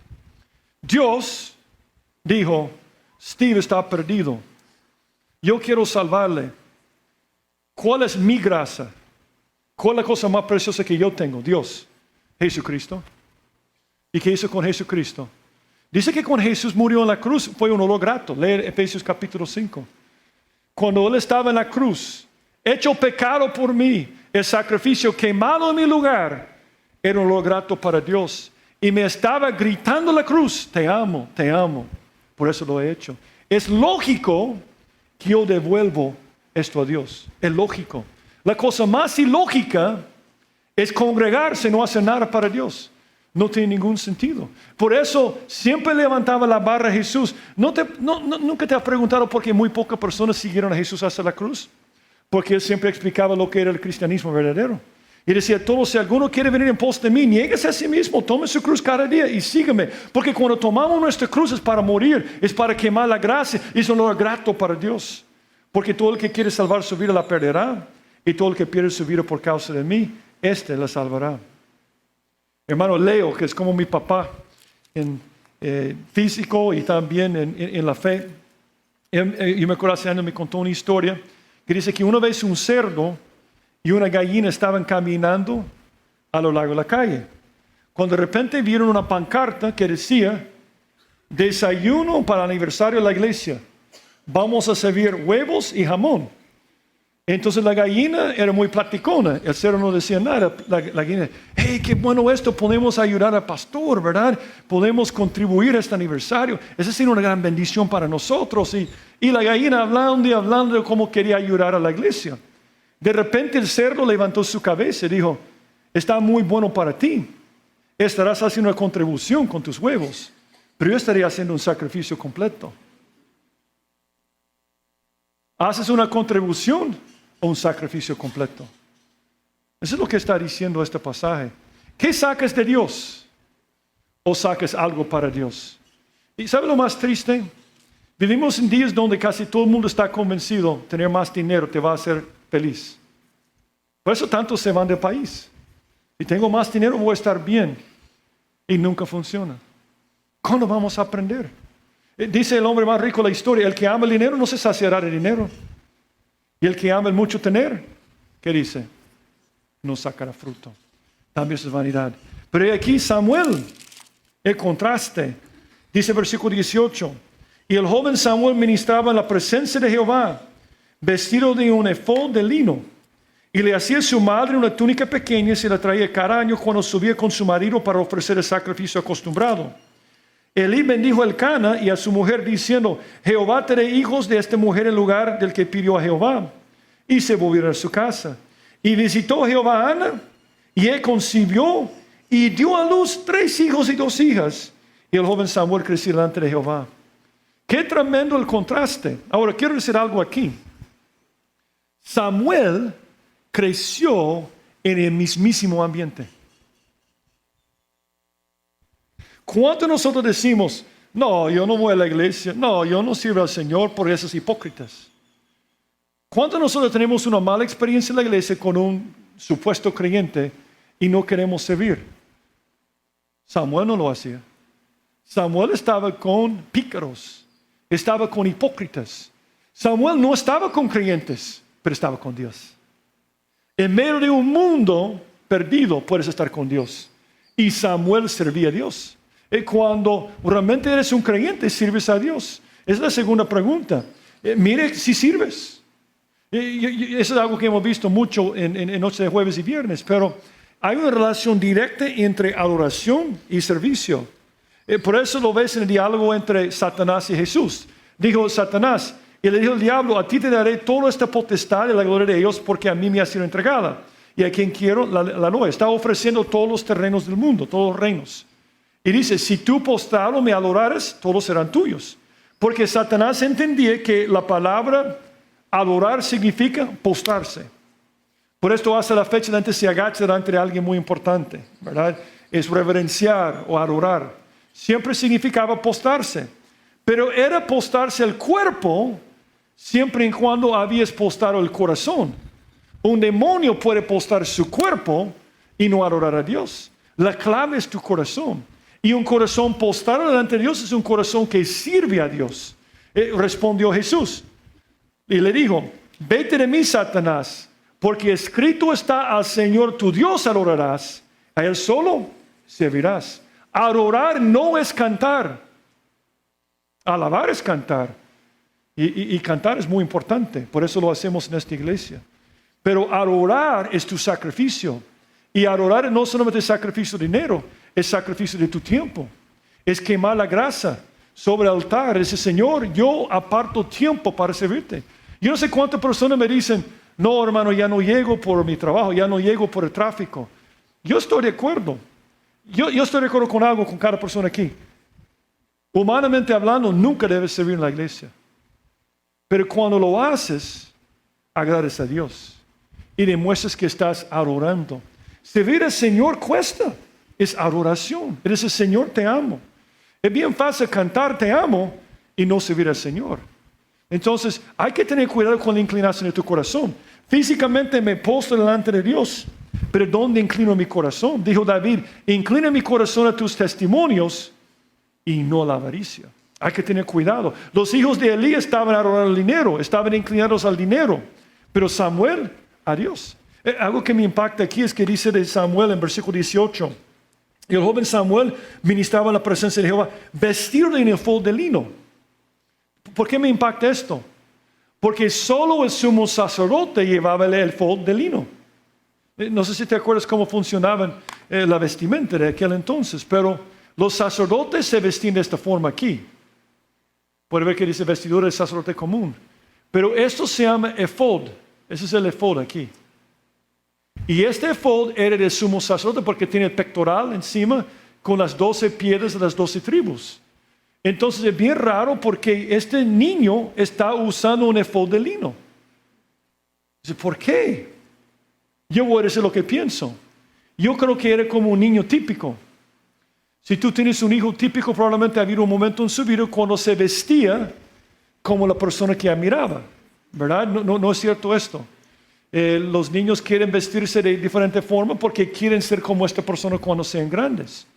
Speaker 1: Dios dijo, Steve está perdido. yo quiero salvarle. ¿Cuál es mi gracia? ¿Cuál es la cosa más preciosa que yo tengo? Dios, Jesucristo. ¿Y qué hizo con Jesucristo? Dice que cuando Jesús murió en la cruz fue un olor grato. Lee Efesios capítulo 5. Cuando Él estaba en la cruz, hecho pecado por mí, el sacrificio quemado en mi lugar, era un olor grato para Dios. Y me estaba gritando en la cruz, te amo, te amo. Por eso lo he hecho. Es lógico que yo devuelvo esto a Dios. Es lógico. La cosa más ilógica es congregarse y no hacer nada para Dios. No tiene ningún sentido. Por eso siempre levantaba la barra a Jesús. ¿Nunca te has preguntado por qué muy pocas personas siguieron a Jesús hasta la cruz? Porque Él siempre explicaba lo que era el cristianismo verdadero. Y decía, todos, si alguno quiere venir en pos de mí, niéguese a sí mismo, tome su cruz cada día y sígueme. Porque cuando tomamos nuestra cruz es para morir, es para quemar la gracia, y es un olor grato para Dios. Porque todo el que quiere salvar su vida la perderá, y todo el que pierde su vida por causa de mí, éste la salvará. Hermano Leo, que es como mi papá en físico y también en la fe, yo me acuerdo hace años me contó una historia que dice que una vez un cerdo y una gallina estaban caminando a lo largo de la calle, cuando de repente vieron una pancarta que decía, desayuno para el aniversario de la iglesia, vamos a servir huevos y jamón. Entonces la gallina era muy platicona, el cerdo no decía nada. La gallina, hey, qué bueno esto, podemos ayudar al pastor, ¿verdad? Podemos contribuir a este aniversario. Esa ha sido una gran bendición para nosotros. Y la gallina hablando de cómo quería ayudar a la iglesia. De repente el cerdo levantó su cabeza y dijo, está muy bueno para ti. Estarás haciendo una contribución con tus huevos, pero yo estaría haciendo un sacrificio completo. ¿Haces una contribución o un sacrificio completo? Eso es lo que está diciendo este pasaje. ¿Qué sacas de Dios? ¿O sacas algo para Dios? ¿Y sabe lo más triste? Vivimos en días donde casi todo el mundo está convencido que tener más dinero te va a hacer feliz. Por eso tantos se van del país. Si tengo más dinero voy a estar bien. Y nunca funciona. ¿Cuándo vamos a aprender? Dice el hombre más rico de la historia, el que ama el dinero no se saciará de dinero. Y el que ama el mucho tener, ¿qué dice? No sacará fruto. También es vanidad. Pero aquí Samuel, el contraste. Dice versículo 18. Y el joven Samuel ministraba en la presencia de Jehová, vestido de un efod de lino. Y le hacía su madre una túnica pequeña y se la traía cada año cuando subía con su marido para ofrecer el sacrificio acostumbrado. Elí bendijo a Elcana y a su mujer diciendo, Jehová te dé hijos de esta mujer en lugar del que pidió a Jehová. Y se volvieron a su casa. Y visitó Jehová a Ana, y él concibió y dio a luz 3 hijos y 2 hijas. Y el joven Samuel creció delante de Jehová. Qué tremendo el contraste. Ahora quiero decir algo aquí. Samuel creció en el mismísimo ambiente. ¿Cuánto nosotros decimos, no, yo no voy a la iglesia, no, yo no sirvo al Señor por esos hipócritas? ¿Cuánto nosotros tenemos una mala experiencia en la iglesia con un supuesto creyente y no queremos servir? Samuel no lo hacía. Samuel estaba con pícaros, estaba con hipócritas. Samuel no estaba con creyentes, pero estaba con Dios. En medio de un mundo perdido puedes estar con Dios. Y Samuel servía a Dios. Cuando realmente eres un creyente, sirves a Dios. Esa es la segunda pregunta. Mire si sirves. Eso es algo que hemos visto mucho en noche de jueves y viernes. Pero hay una relación directa entre adoración y servicio. Por eso lo ves en el diálogo entre Satanás y Jesús. Dijo Satanás, y le dijo el diablo, a ti te daré toda esta potestad y la gloria de Dios porque a mí me ha sido entregada. Y a quien quiero la doy. Está ofreciendo todos los terrenos del mundo, todos los reinos. Y dice, si tú postrado me adorares, todos serán tuyos. Porque Satanás entendía que la palabra adorar significa postrarse. Por esto hasta la fecha la gente se agacha delante de alguien muy importante, ¿verdad? Es reverenciar o adorar. Siempre significaba postrarse. Pero era postrarse el cuerpo siempre y cuando habías postrado el corazón. Un demonio puede postrar su cuerpo y no adorar a Dios. La clave es tu corazón. Y un corazón postrado delante de Dios es un corazón que sirve a Dios. Respondió Jesús. Y le dijo, vete de mí, Satanás, porque escrito está: al Señor tu Dios adorarás, a Él solo servirás. Adorar no es cantar. Alabar es cantar. Y cantar es muy importante. Por eso lo hacemos en esta iglesia. Pero adorar es tu sacrificio. Y adorar no solamente es sacrificio de dinero, es sacrificio de tu tiempo. Es quemar la grasa sobre el altar. Es decir, Señor, yo aparto tiempo para servirte. Yo no sé cuántas personas me dicen, no, hermano, ya no llego por mi trabajo, ya no llego por el tráfico. Yo estoy de acuerdo. Yo estoy de acuerdo con algo, con cada persona aquí. Humanamente hablando, nunca debes servir en la iglesia. Pero cuando lo haces, agradeces a Dios y demuestras que estás adorando. Servir al Señor cuesta. Es adoración. Eres el Señor, te amo. Es bien fácil cantar te amo y no servir al Señor. Entonces, hay que tener cuidado con la inclinación de tu corazón. Físicamente me postro delante de Dios, pero ¿dónde inclino mi corazón? Dijo David, inclina mi corazón a tus testimonios y no a la avaricia. Hay que tener cuidado. Los hijos de Elí estaban adorando el dinero, estaban inclinados al dinero, pero Samuel a Dios. Algo que me impacta aquí es que dice de Samuel en versículo 18, y el joven Samuel ministraba en la presencia de Jehová, vestido en efod de lino. ¿Por qué me impacta esto? Porque solo el sumo sacerdote llevaba el efod de lino. No sé si te acuerdas cómo funcionaba la vestimenta de aquel entonces, pero los sacerdotes se vestían de esta forma aquí. Puede ver que dice vestidura de sacerdote común. Pero esto se llama efod. Ese es el efod aquí. Y este efod era del sumo sacerdote porque tiene el pectoral encima con las 12 piedras de las 12 tribus. Entonces es bien raro porque este niño está usando un efod de lino. Dice, ¿por qué? Yo voy a decir lo que pienso. Yo creo que era como un niño típico. Si tú tienes un hijo típico, probablemente ha habido un momento en su vida cuando se vestía como la persona que admiraba. ¿Verdad? No es cierto esto. Los niños quieren vestirse de diferente forma porque quieren ser como esta persona cuando sean grandes.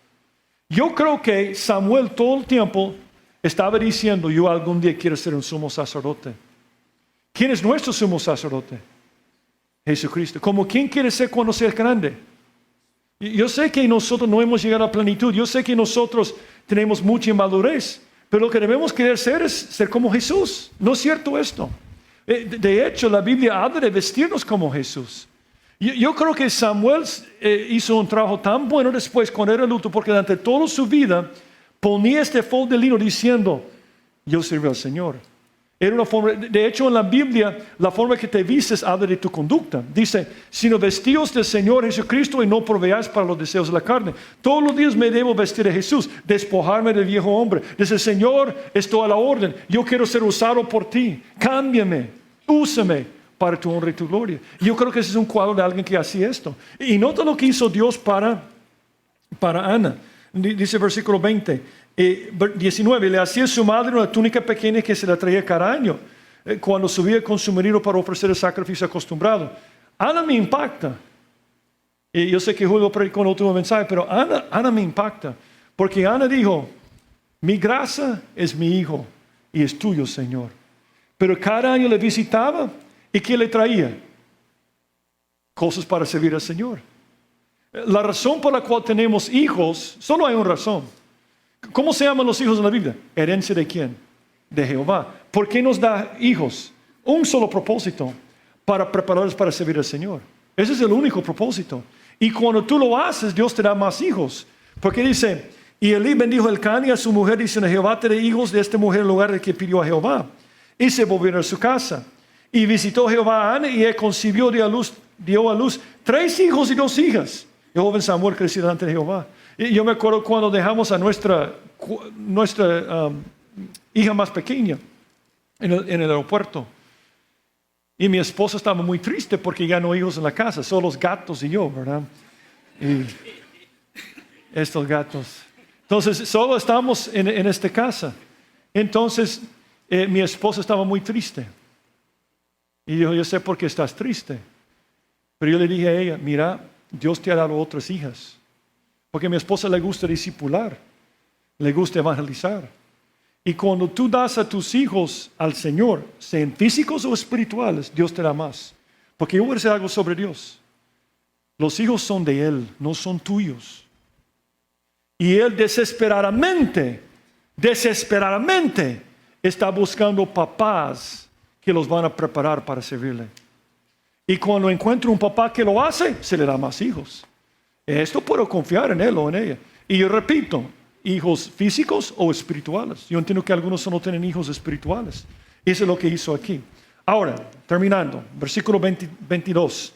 Speaker 1: Yo creo que Samuel todo el tiempo estaba diciendo, yo algún día quiero ser un sumo sacerdote. ¿Quién es nuestro sumo sacerdote? Jesucristo. ¿Como quién quiere ser cuando sea grande? Yo sé que nosotros no hemos llegado a plenitud. Yo sé que nosotros tenemos mucha inmadurez. Pero lo que debemos querer ser es ser como Jesús. ¿No es cierto esto? De hecho, la Biblia habla de vestirnos como Jesús. Yo creo que Samuel hizo un trabajo tan bueno después cuando era luto, porque durante toda su vida ponía este efod de lino diciendo, yo sirvo al Señor. Era una forma, de hecho en la Biblia, la forma que te vistes habla de tu conducta. Dice, sino vestidos del Señor Jesucristo y no proveáis para los deseos de la carne. Todos los días me debo vestir de Jesús, despojarme del viejo hombre. Dice, Señor, estoy a la orden. Yo quiero ser usado por ti. Cámbiame, úsame para tu honra y tu gloria. Yo creo que ese es un cuadro de alguien que hacía esto. Y nota lo que hizo Dios para Ana. Dice versículo 20. 19, le hacía su madre una túnica pequeña que se la traía cada año cuando subía con su marido para ofrecer el sacrificio acostumbrado. Ana me impacta. Y yo sé que Julio predicó en el último mensaje, pero Ana me impacta. Porque Ana dijo, mi grasa es mi hijo y es tuyo, Señor. Pero cada año le visitaba y ¿qué le traía? Cosas para servir al Señor. La razón por la cual tenemos hijos, solo hay una razón. ¿Cómo se llaman los hijos en la Biblia? ¿Herencia de quién? De Jehová. ¿Por qué nos da hijos? Un solo propósito, para prepararlos para servir al Señor. Ese es el único propósito. Y cuando tú lo haces, Dios te da más hijos. Porque dice, y Elí bendijo el Cani a su mujer, diciendo, Jehová te dé hijos de esta mujer en lugar de que pidió a Jehová. Y se volvieron a su casa. Y visitó Jehová a Ana y ella concibió, dio a luz 3 hijos y 2 hijas. El joven Samuel creció delante de Jehová. Y yo me acuerdo cuando dejamos a nuestra hija más pequeña en el aeropuerto. Y mi esposa estaba muy triste porque ya no hay hijos en la casa, solo los gatos y yo, ¿verdad? Y estos gatos. Entonces, solo estamos en esta casa. Entonces, mi esposa estaba muy triste. Y dijo, yo sé por qué estás triste. Pero yo le dije a ella, mira, Dios te ha dado otras hijas. Porque a mi esposa le gusta discipular, le gusta evangelizar. Y cuando tú das a tus hijos al Señor, sean físicos o espirituales, Dios te da más. Porque yo voy a decir algo sobre Dios. Los hijos son de Él, no son tuyos. Y Él desesperadamente está buscando papás que los van a preparar para servirle. Y cuando encuentra un papá que lo hace, se le da más hijos. Esto puedo confiar en él o en ella. Y yo repito, hijos físicos o espirituales. Yo entiendo que algunos no tienen hijos espirituales. Eso es lo que hizo aquí. Ahora, terminando, versículo 22.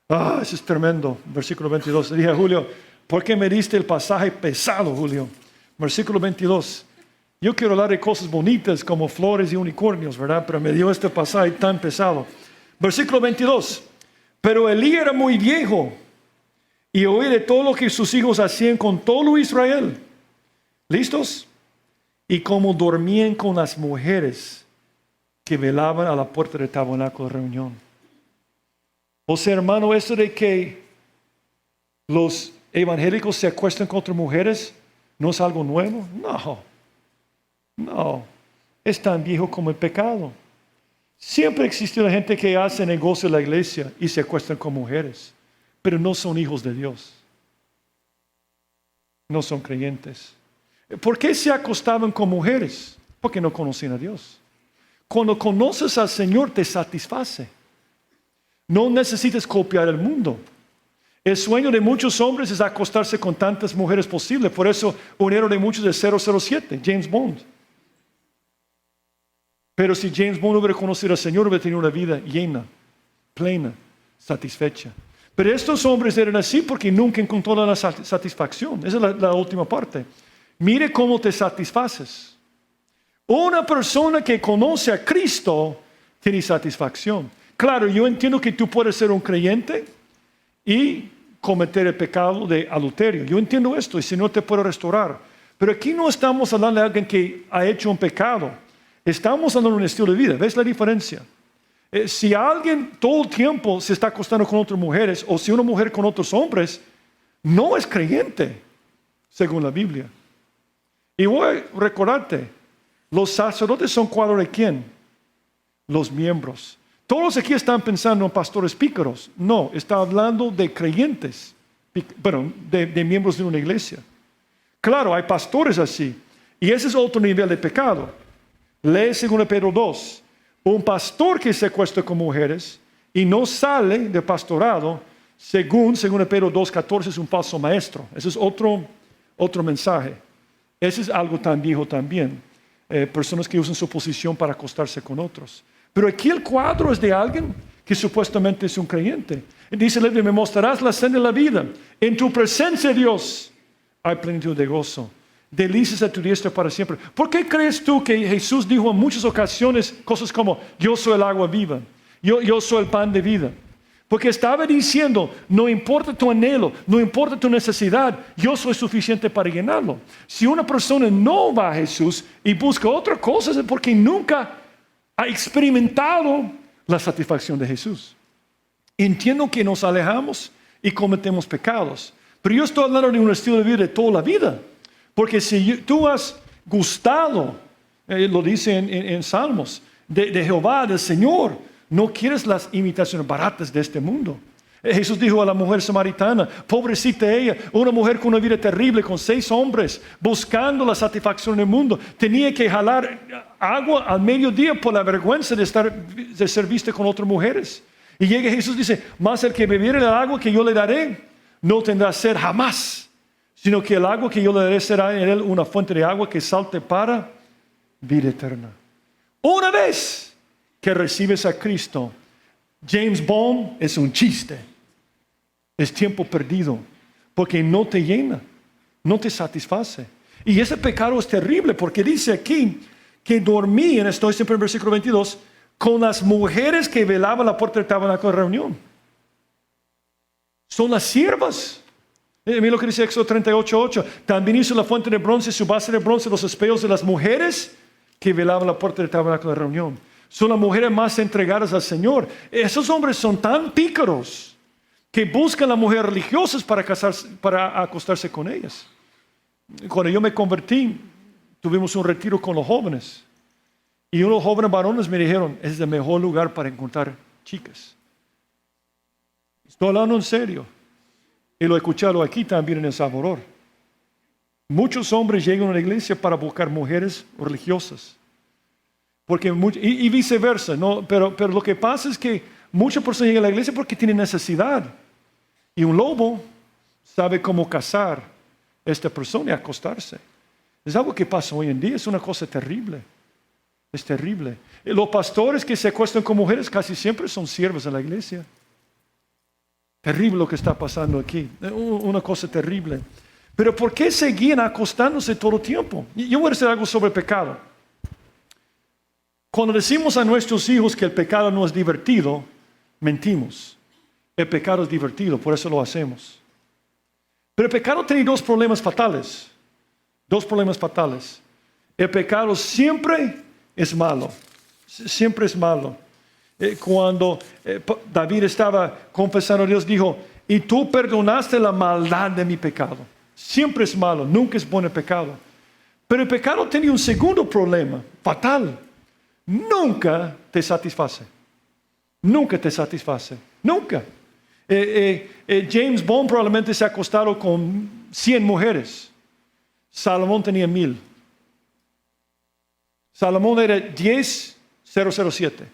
Speaker 1: Eso es tremendo. Versículo 22. Le dije a Julio, ¿por qué me diste el pasaje pesado, Julio? Versículo 22. Yo quiero hablar de cosas bonitas como flores y unicornios, ¿verdad? Pero me dio este pasaje tan pesado. Versículo 22. Pero Elí era muy viejo y oí de todo lo que sus hijos hacían con todo Israel. ¿Listos? Y como dormían con las mujeres que velaban a la puerta del tabernáculo de reunión. O sea, hermano, eso de que los evangélicos se acuestan contra mujeres no es algo nuevo. No. Es tan viejo como el pecado. Siempre existe la gente que hace negocio en la iglesia y se acuestan con mujeres, pero no son hijos de Dios. No son creyentes. ¿Por qué se acostaban con mujeres? Porque no conocían a Dios. Cuando conoces al Señor te satisface. No necesitas copiar el mundo. El sueño de muchos hombres es acostarse con tantas mujeres posible. Por eso un héroe de muchos es 007, James Bond. Pero si James Bond hubiera conocido al Señor, hubiera tenido una vida llena, plena, satisfecha. Pero estos hombres eran así porque nunca encontraron la satisfacción. Esa es la última parte. Mire cómo te satisfaces. Una persona que conoce a Cristo tiene satisfacción. Claro, yo entiendo que tú puedes ser un creyente y cometer el pecado de adulterio. Yo entiendo esto y el Señor te puede restaurar. Pero aquí no estamos hablando de alguien que ha hecho un pecado. Estamos hablando de un estilo de vida. ¿Ves la diferencia? Si alguien todo el tiempo se está acostando con otras mujeres o si una mujer con otros hombres, no es creyente, según la Biblia. Y voy a recordarte, los sacerdotes son cuadro de quién? Los miembros. Todos aquí están pensando en pastores pícaros. No, está hablando de creyentes, de miembros de una iglesia. Claro, hay pastores así. Y ese es otro nivel de pecado. Lee 2 Pedro 2. Un pastor que se acuesta con mujeres y no sale de pastorado, según 2 Pedro 2:14, es un falso maestro. Ese es otro mensaje. Ese es algo tan viejo también. Personas que usan su posición para acostarse con otros. Pero aquí el cuadro es de alguien que supuestamente es un creyente. Dice, me mostrarás la senda de la vida. En tu presencia, Dios, hay plenitud de gozo. Delicias a tu diestra para siempre. ¿Por qué crees tú que Jesús dijo en muchas ocasiones cosas como, yo soy el agua viva, yo soy el pan de vida? Porque estaba diciendo, no importa tu anhelo, no importa tu necesidad, yo soy suficiente para llenarlo. Si una persona no va a Jesús y busca otra cosa, es porque nunca ha experimentado la satisfacción de Jesús. Entiendo que nos alejamos y cometemos pecados, pero yo estoy hablando de un estilo de vida de toda la vida. Porque si tú has gustado, lo dice en Salmos, de Jehová, del Señor, no quieres las imitaciones baratas de este mundo. Jesús dijo a la mujer samaritana, pobrecita ella, una mujer con una vida terrible, con 6 hombres, buscando la satisfacción del mundo. Tenía que jalar agua al mediodía por la vergüenza de ser vista con otras mujeres. Y llega Jesús y dice, mas el que bebiere el agua que yo le daré, no tendrá sed jamás. Sino que el agua que yo le daré será en él una fuente de agua que salte para vida eterna. Una vez que recibes a Cristo, James Bond es un chiste. Es tiempo perdido. Porque no te llena, no te satisface. Y ese pecado es terrible porque dice aquí que dormían, estoy siempre en el versículo 22, con las mujeres que velaban la puerta del tabernáculo de reunión. Son las siervas. Mira lo que dice Éxodo 38:8. También hizo la fuente de bronce, su base de bronce, los espejos de las mujeres que velaban la puerta del tabernáculo de reunión. Son las mujeres más entregadas al Señor. Esos hombres son tan pícaros que buscan a las mujeres religiosas para acostarse con ellas. Cuando yo me convertí, tuvimos un retiro con los jóvenes. Y unos jóvenes varones me dijeron, es el mejor lugar para encontrar chicas. Estoy hablando en serio. Y lo he escuchado aquí también en El Salvador. Muchos hombres llegan a la iglesia para buscar mujeres religiosas. Y viceversa, ¿no? Pero lo que pasa es que muchas personas llegan a la iglesia porque tienen necesidad. Y un lobo sabe cómo cazar a esta persona y acostarse. Es algo que pasa hoy en día, es una cosa terrible. Es terrible. Y los pastores que se acuestan con mujeres casi siempre son siervos en la iglesia. Terrible lo que está pasando aquí. Una cosa terrible. Pero ¿por qué seguían acostándose todo el tiempo? Yo voy a decir algo sobre el pecado. Cuando decimos a nuestros hijos que el pecado no es divertido, mentimos. El pecado es divertido, por eso lo hacemos. Pero el pecado tiene dos problemas fatales. Dos problemas fatales. El pecado siempre es malo. Siempre es malo. Cuando David estaba confesando a Dios, dijo, y tú perdonaste la maldad de mi pecado. Siempre es malo, nunca es bueno el pecado. Pero el pecado tiene un segundo problema, fatal. Nunca te satisface. Nunca te satisface. Nunca. James Bond probablemente se ha acostado con 100 mujeres. Salomón tenía 1000. Salomón era 10,007.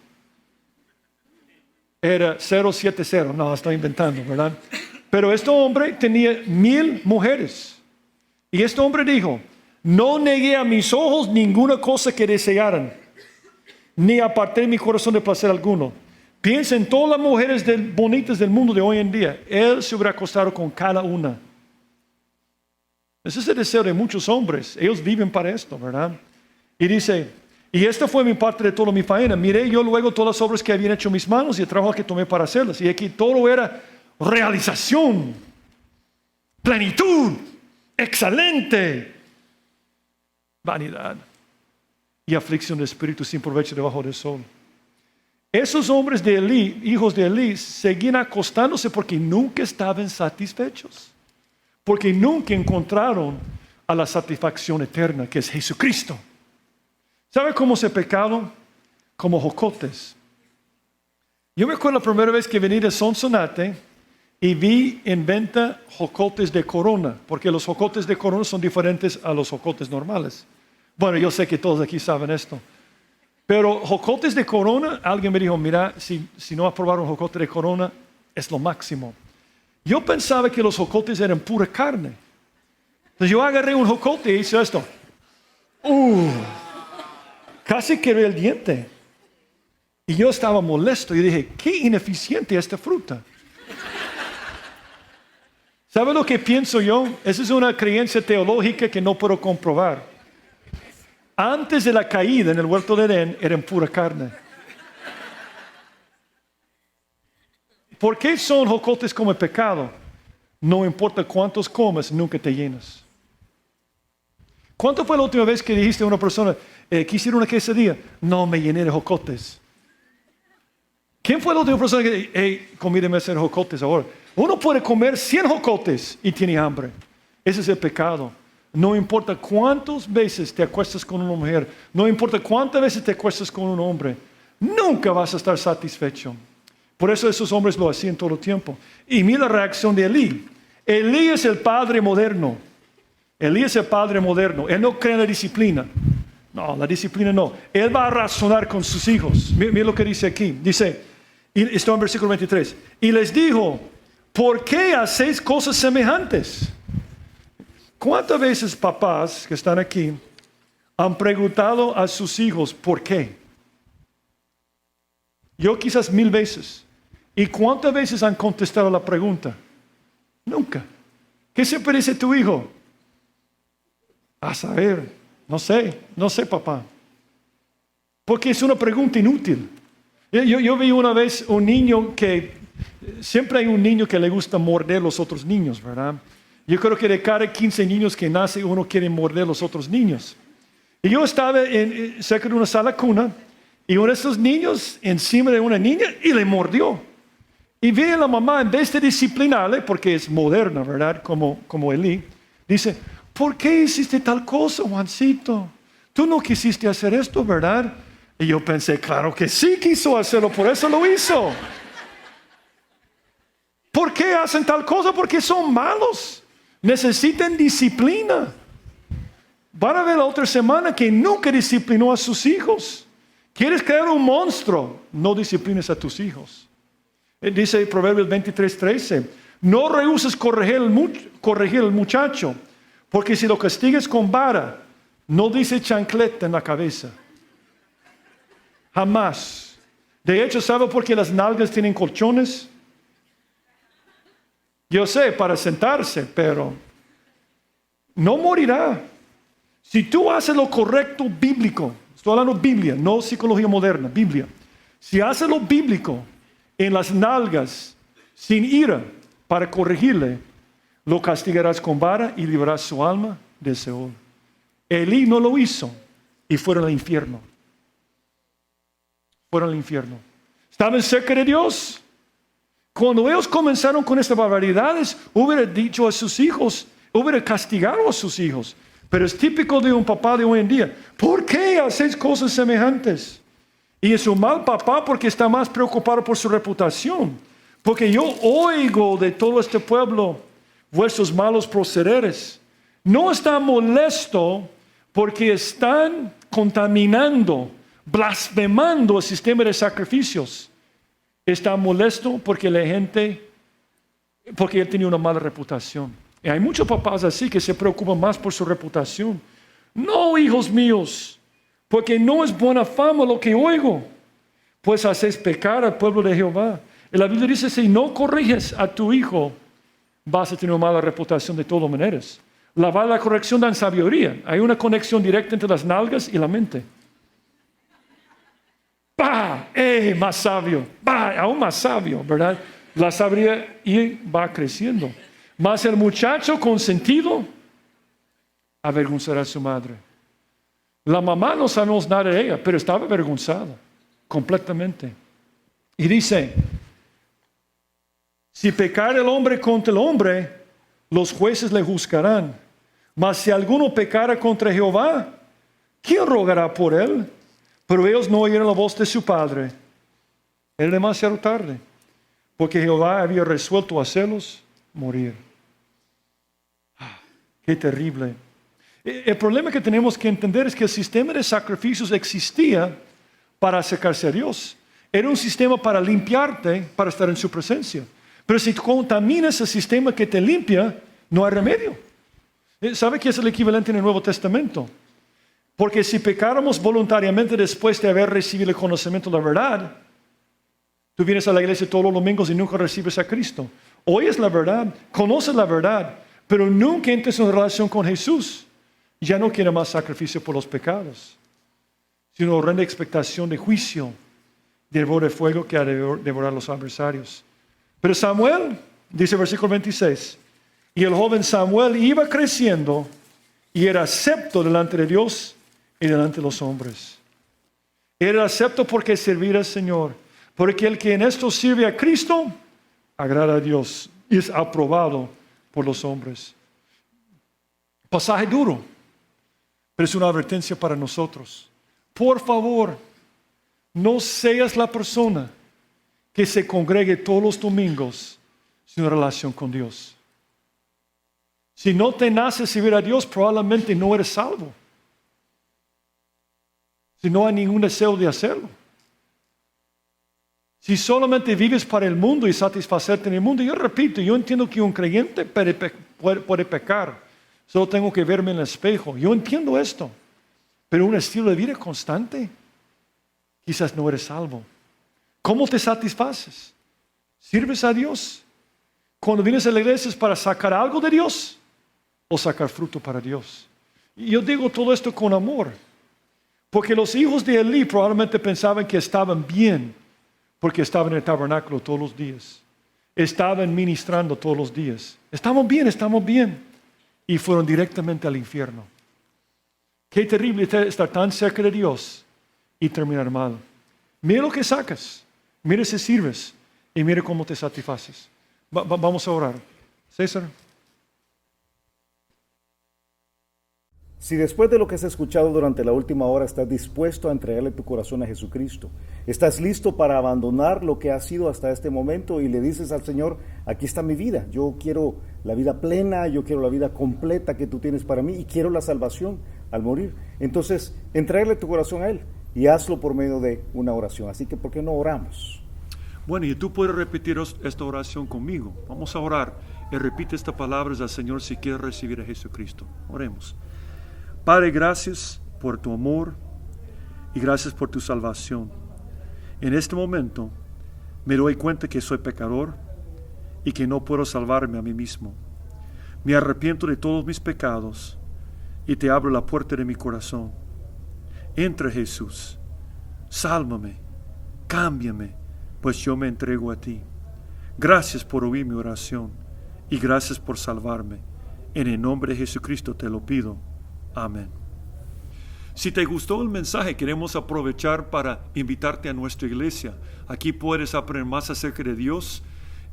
Speaker 1: Era 070. No, estoy inventando, ¿verdad? Pero este hombre tenía 1000 mujeres. Y este hombre dijo, no negué a mis ojos ninguna cosa que desearan, ni aparté mi corazón de placer alguno. Piensa en todas las mujeres bonitas del mundo de hoy en día. Él se hubiera acostado con cada una. Ese es el deseo de muchos hombres. Ellos viven para esto, ¿verdad? Y dice, y esta fue mi parte de toda mi faena. Miré yo luego todas las obras que habían hecho mis manos y el trabajo que tomé para hacerlas. Y aquí todo era realización, plenitud, excelente. Vanidad y aflicción de espíritu sin provecho debajo del sol. Esos hombres de Elí, hijos de Elí, seguían acostándose porque nunca estaban satisfechos. Porque nunca encontraron a la satisfacción eterna, que es Jesucristo. ¿Sabe cómo es el pecado? Como jocotes. Yo me acuerdo la primera vez que vení de Sonsonate y vi en venta jocotes de corona, porque los jocotes de corona son diferentes a los jocotes normales. Bueno, yo sé que todos aquí saben esto. Pero jocotes de corona, alguien me dijo, mira, si no has probado un jocote de corona, es lo máximo. Yo pensaba que los jocotes eran pura carne. Entonces yo agarré un jocote y hice esto. Casi quebré el diente. Y yo estaba molesto. Y dije, qué ineficiente esta fruta. ¿Sabe lo que pienso yo? Esa es una creencia teológica que no puedo comprobar. Antes de la caída en el huerto de Edén, eran pura carne. ¿Por qué son jocotes como el pecado? No importa cuántos comes, nunca te llenas. ¿Cuánto fue la última vez que dijiste a una persona, quisiera una quesadilla? No, me llené de jocotes. ¿Quién fue la última persona que dijo, convídeme a hacer jocotes ahora? Uno puede comer 100 jocotes y tiene hambre. Ese es el pecado. No importa cuántas veces te acuestas con una mujer, no importa cuántas veces te acuestas con un hombre, nunca vas a estar satisfecho. Por eso esos hombres lo hacían todo el tiempo. Y mira la reacción de Elí. Elí es el padre moderno. Elí es el padre moderno. Él no cree en la disciplina. No, la disciplina no. Él va a razonar con sus hijos. Mira lo que dice aquí. Dice, y está en versículo 23. Y les dijo, ¿por qué hacéis cosas semejantes? ¿Cuántas veces papás que están aquí han preguntado a sus hijos por qué? Yo quizás 1000 veces. ¿Y cuántas veces han contestado la pregunta? Nunca. ¿Qué siempre dice tu hijo? A saber, no sé papá. Porque es una pregunta inútil. Yo vi una vez un niño que, siempre hay un niño que le gusta morder los otros niños, ¿verdad? Yo creo que de cada 15 niños que nace, uno quiere morder los otros niños. Y yo estaba cerca de una sala cuna, y uno de esos niños encima de una niña, y le mordió. Y vi a la mamá, en vez de disciplinarle, porque es moderna, ¿verdad? Como Elí, dice, ¿por qué hiciste tal cosa, Juancito? tú no quisiste hacer esto, ¿verdad? Y yo pensé, claro que sí quiso hacerlo, por eso lo hizo. ¿Por qué hacen tal cosa? Porque son malos. Necesitan disciplina. Van a ver la otra semana que nunca disciplinó a sus hijos. ¿Quieres crear un monstruo? No disciplines a tus hijos. Dice Proverbios 23:13, no rehuses corregir al muchacho, porque si lo castigues con vara, no dice chancleta en la cabeza. Jamás. De hecho, ¿sabe por qué las nalgas tienen colchones? Yo sé, para sentarse, pero no morirá. Si tú haces lo correcto bíblico, estoy hablando Biblia, no psicología moderna, Biblia. Si haces lo bíblico en las nalgas, sin ira, para corregirle, lo castigarás con vara y librarás su alma de Seol. Elí no lo hizo y fueron al infierno. Fueron al infierno. Estaban cerca de Dios. Cuando ellos comenzaron con estas barbaridades, hubiera dicho a sus hijos, hubiera castigado a sus hijos. Pero es típico de un papá de hoy en día. ¿Por qué hacéis cosas semejantes? Y es un mal papá porque está más preocupado por su reputación. Porque yo oigo de todo este pueblo vuestros malos procederes. No está molesto porque están contaminando, blasfemando el sistema de sacrificios. Está molesto porque porque él tenía una mala reputación. Y hay muchos papás así que se preocupan más por su reputación. No, hijos míos, porque no es buena fama lo que oigo, pues hacéis pecar al pueblo de Jehová. Y la Biblia dice, si no corriges a tu hijo, vas a tener una mala reputación de todas maneras. La corrección da sabiduría. Hay una conexión directa entre las nalgas y la mente. ¡Bah! Más sabio. ¡Bah! Aún más sabio, ¿verdad? La sabiduría va creciendo. Mas el muchacho consentido avergonzará a su madre. La mamá no sabemos nada de ella, pero estaba avergonzada completamente. Y dice, si pecar el hombre contra el hombre, los jueces le juzgarán. Mas si alguno pecara contra Jehová, ¿quién rogará por él? Pero ellos no oyeron la voz de su padre. Era demasiado tarde, porque Jehová había resuelto hacerlos morir. Qué terrible. El problema que tenemos que entender es que el sistema de sacrificios existía para acercarse a Dios. Era un sistema para limpiarte, para estar en su presencia. Pero si contaminas el sistema que te limpia, no hay remedio. ¿Sabe qué es el equivalente en el Nuevo Testamento? Porque si pecáramos voluntariamente después de haber recibido el conocimiento de la verdad, tú vienes a la iglesia todos los domingos y nunca recibes a Cristo. Oyes la verdad, conoces la verdad, pero nunca entras en relación con Jesús. Ya no quiere más sacrificio por los pecados, sino horrenda expectación de juicio, de hervor de fuego que ha de devorar los adversarios. Pero Samuel, dice el versículo 26, y el joven Samuel iba creciendo y era acepto delante de Dios y delante de los hombres. Era acepto porque servía al Señor, porque el que en esto sirve a Cristo, agrada a Dios y es aprobado por los hombres. Pasaje duro, pero es una advertencia para nosotros. Por favor, no seas la persona que se congregue todos los domingos sin relación con Dios. Si no te nace servir a Dios, probablemente no eres salvo. Si no hay ningún deseo de hacerlo. Si solamente vives para el mundo y satisfacerte en el mundo, yo repito, yo entiendo que un creyente puede pecar. Solo tengo que verme en el espejo. Yo entiendo esto. Pero un estilo de vida constante, quizás no eres salvo. ¿Cómo te satisfaces? ¿Sirves a Dios? Cuando vienes a la iglesia es para sacar algo de Dios o sacar fruto para Dios. Y yo digo todo esto con amor. Porque los hijos de Elí probablemente pensaban que estaban bien, porque estaban en el tabernáculo todos los días. Estaban ministrando todos los días. Estamos bien. Y fueron directamente al infierno. Qué terrible estar tan cerca de Dios y terminar mal. Mira lo que sacas. Mira si sirves. Y mira cómo te satisfaces. Vamos a orar. César.
Speaker 2: Si después de lo que has escuchado durante la última hora estás dispuesto a entregarle tu corazón a Jesucristo, estás listo para abandonar lo que has sido hasta este momento y le dices al Señor, aquí está mi vida, yo quiero la vida plena, yo quiero la vida completa que tú tienes para mí y quiero la salvación al morir. Entonces, entrégale tu corazón a Él y hazlo por medio de una oración. Así que, ¿por qué no oramos?
Speaker 1: Bueno, y tú puedes repetir esta oración conmigo. Vamos a orar y repite estas palabras al Señor si quieres recibir a Jesucristo. Oremos. Padre, gracias por tu amor y gracias por tu salvación. En este momento me doy cuenta que soy pecador y que no puedo salvarme a mí mismo. Me arrepiento de todos mis pecados y te abro la puerta de mi corazón. Entra, Jesús, sálvame, cámbiame, pues yo me entrego a ti. Gracias por oír mi oración y gracias por salvarme. En el nombre de Jesucristo te lo pido. Amén. Si te gustó el mensaje, queremos aprovechar para invitarte a nuestra iglesia. Aquí puedes aprender más acerca de Dios,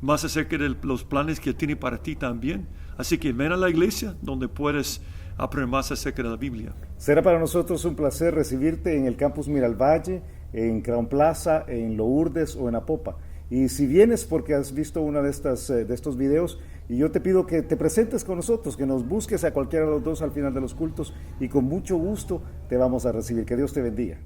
Speaker 1: más acerca de los planes que tiene para ti también. Así que ven a la iglesia donde puedes aprender más acerca de la Biblia.
Speaker 2: Será para nosotros un placer recibirte en el Campus Miralvalle, en Crown Plaza, en Lourdes o en Apopa. Y si vienes porque has visto una de estos videos, y yo te pido que te presentes con nosotros, que nos busques a cualquiera de los dos al final de los cultos y con mucho gusto te vamos a recibir. Que Dios te bendiga.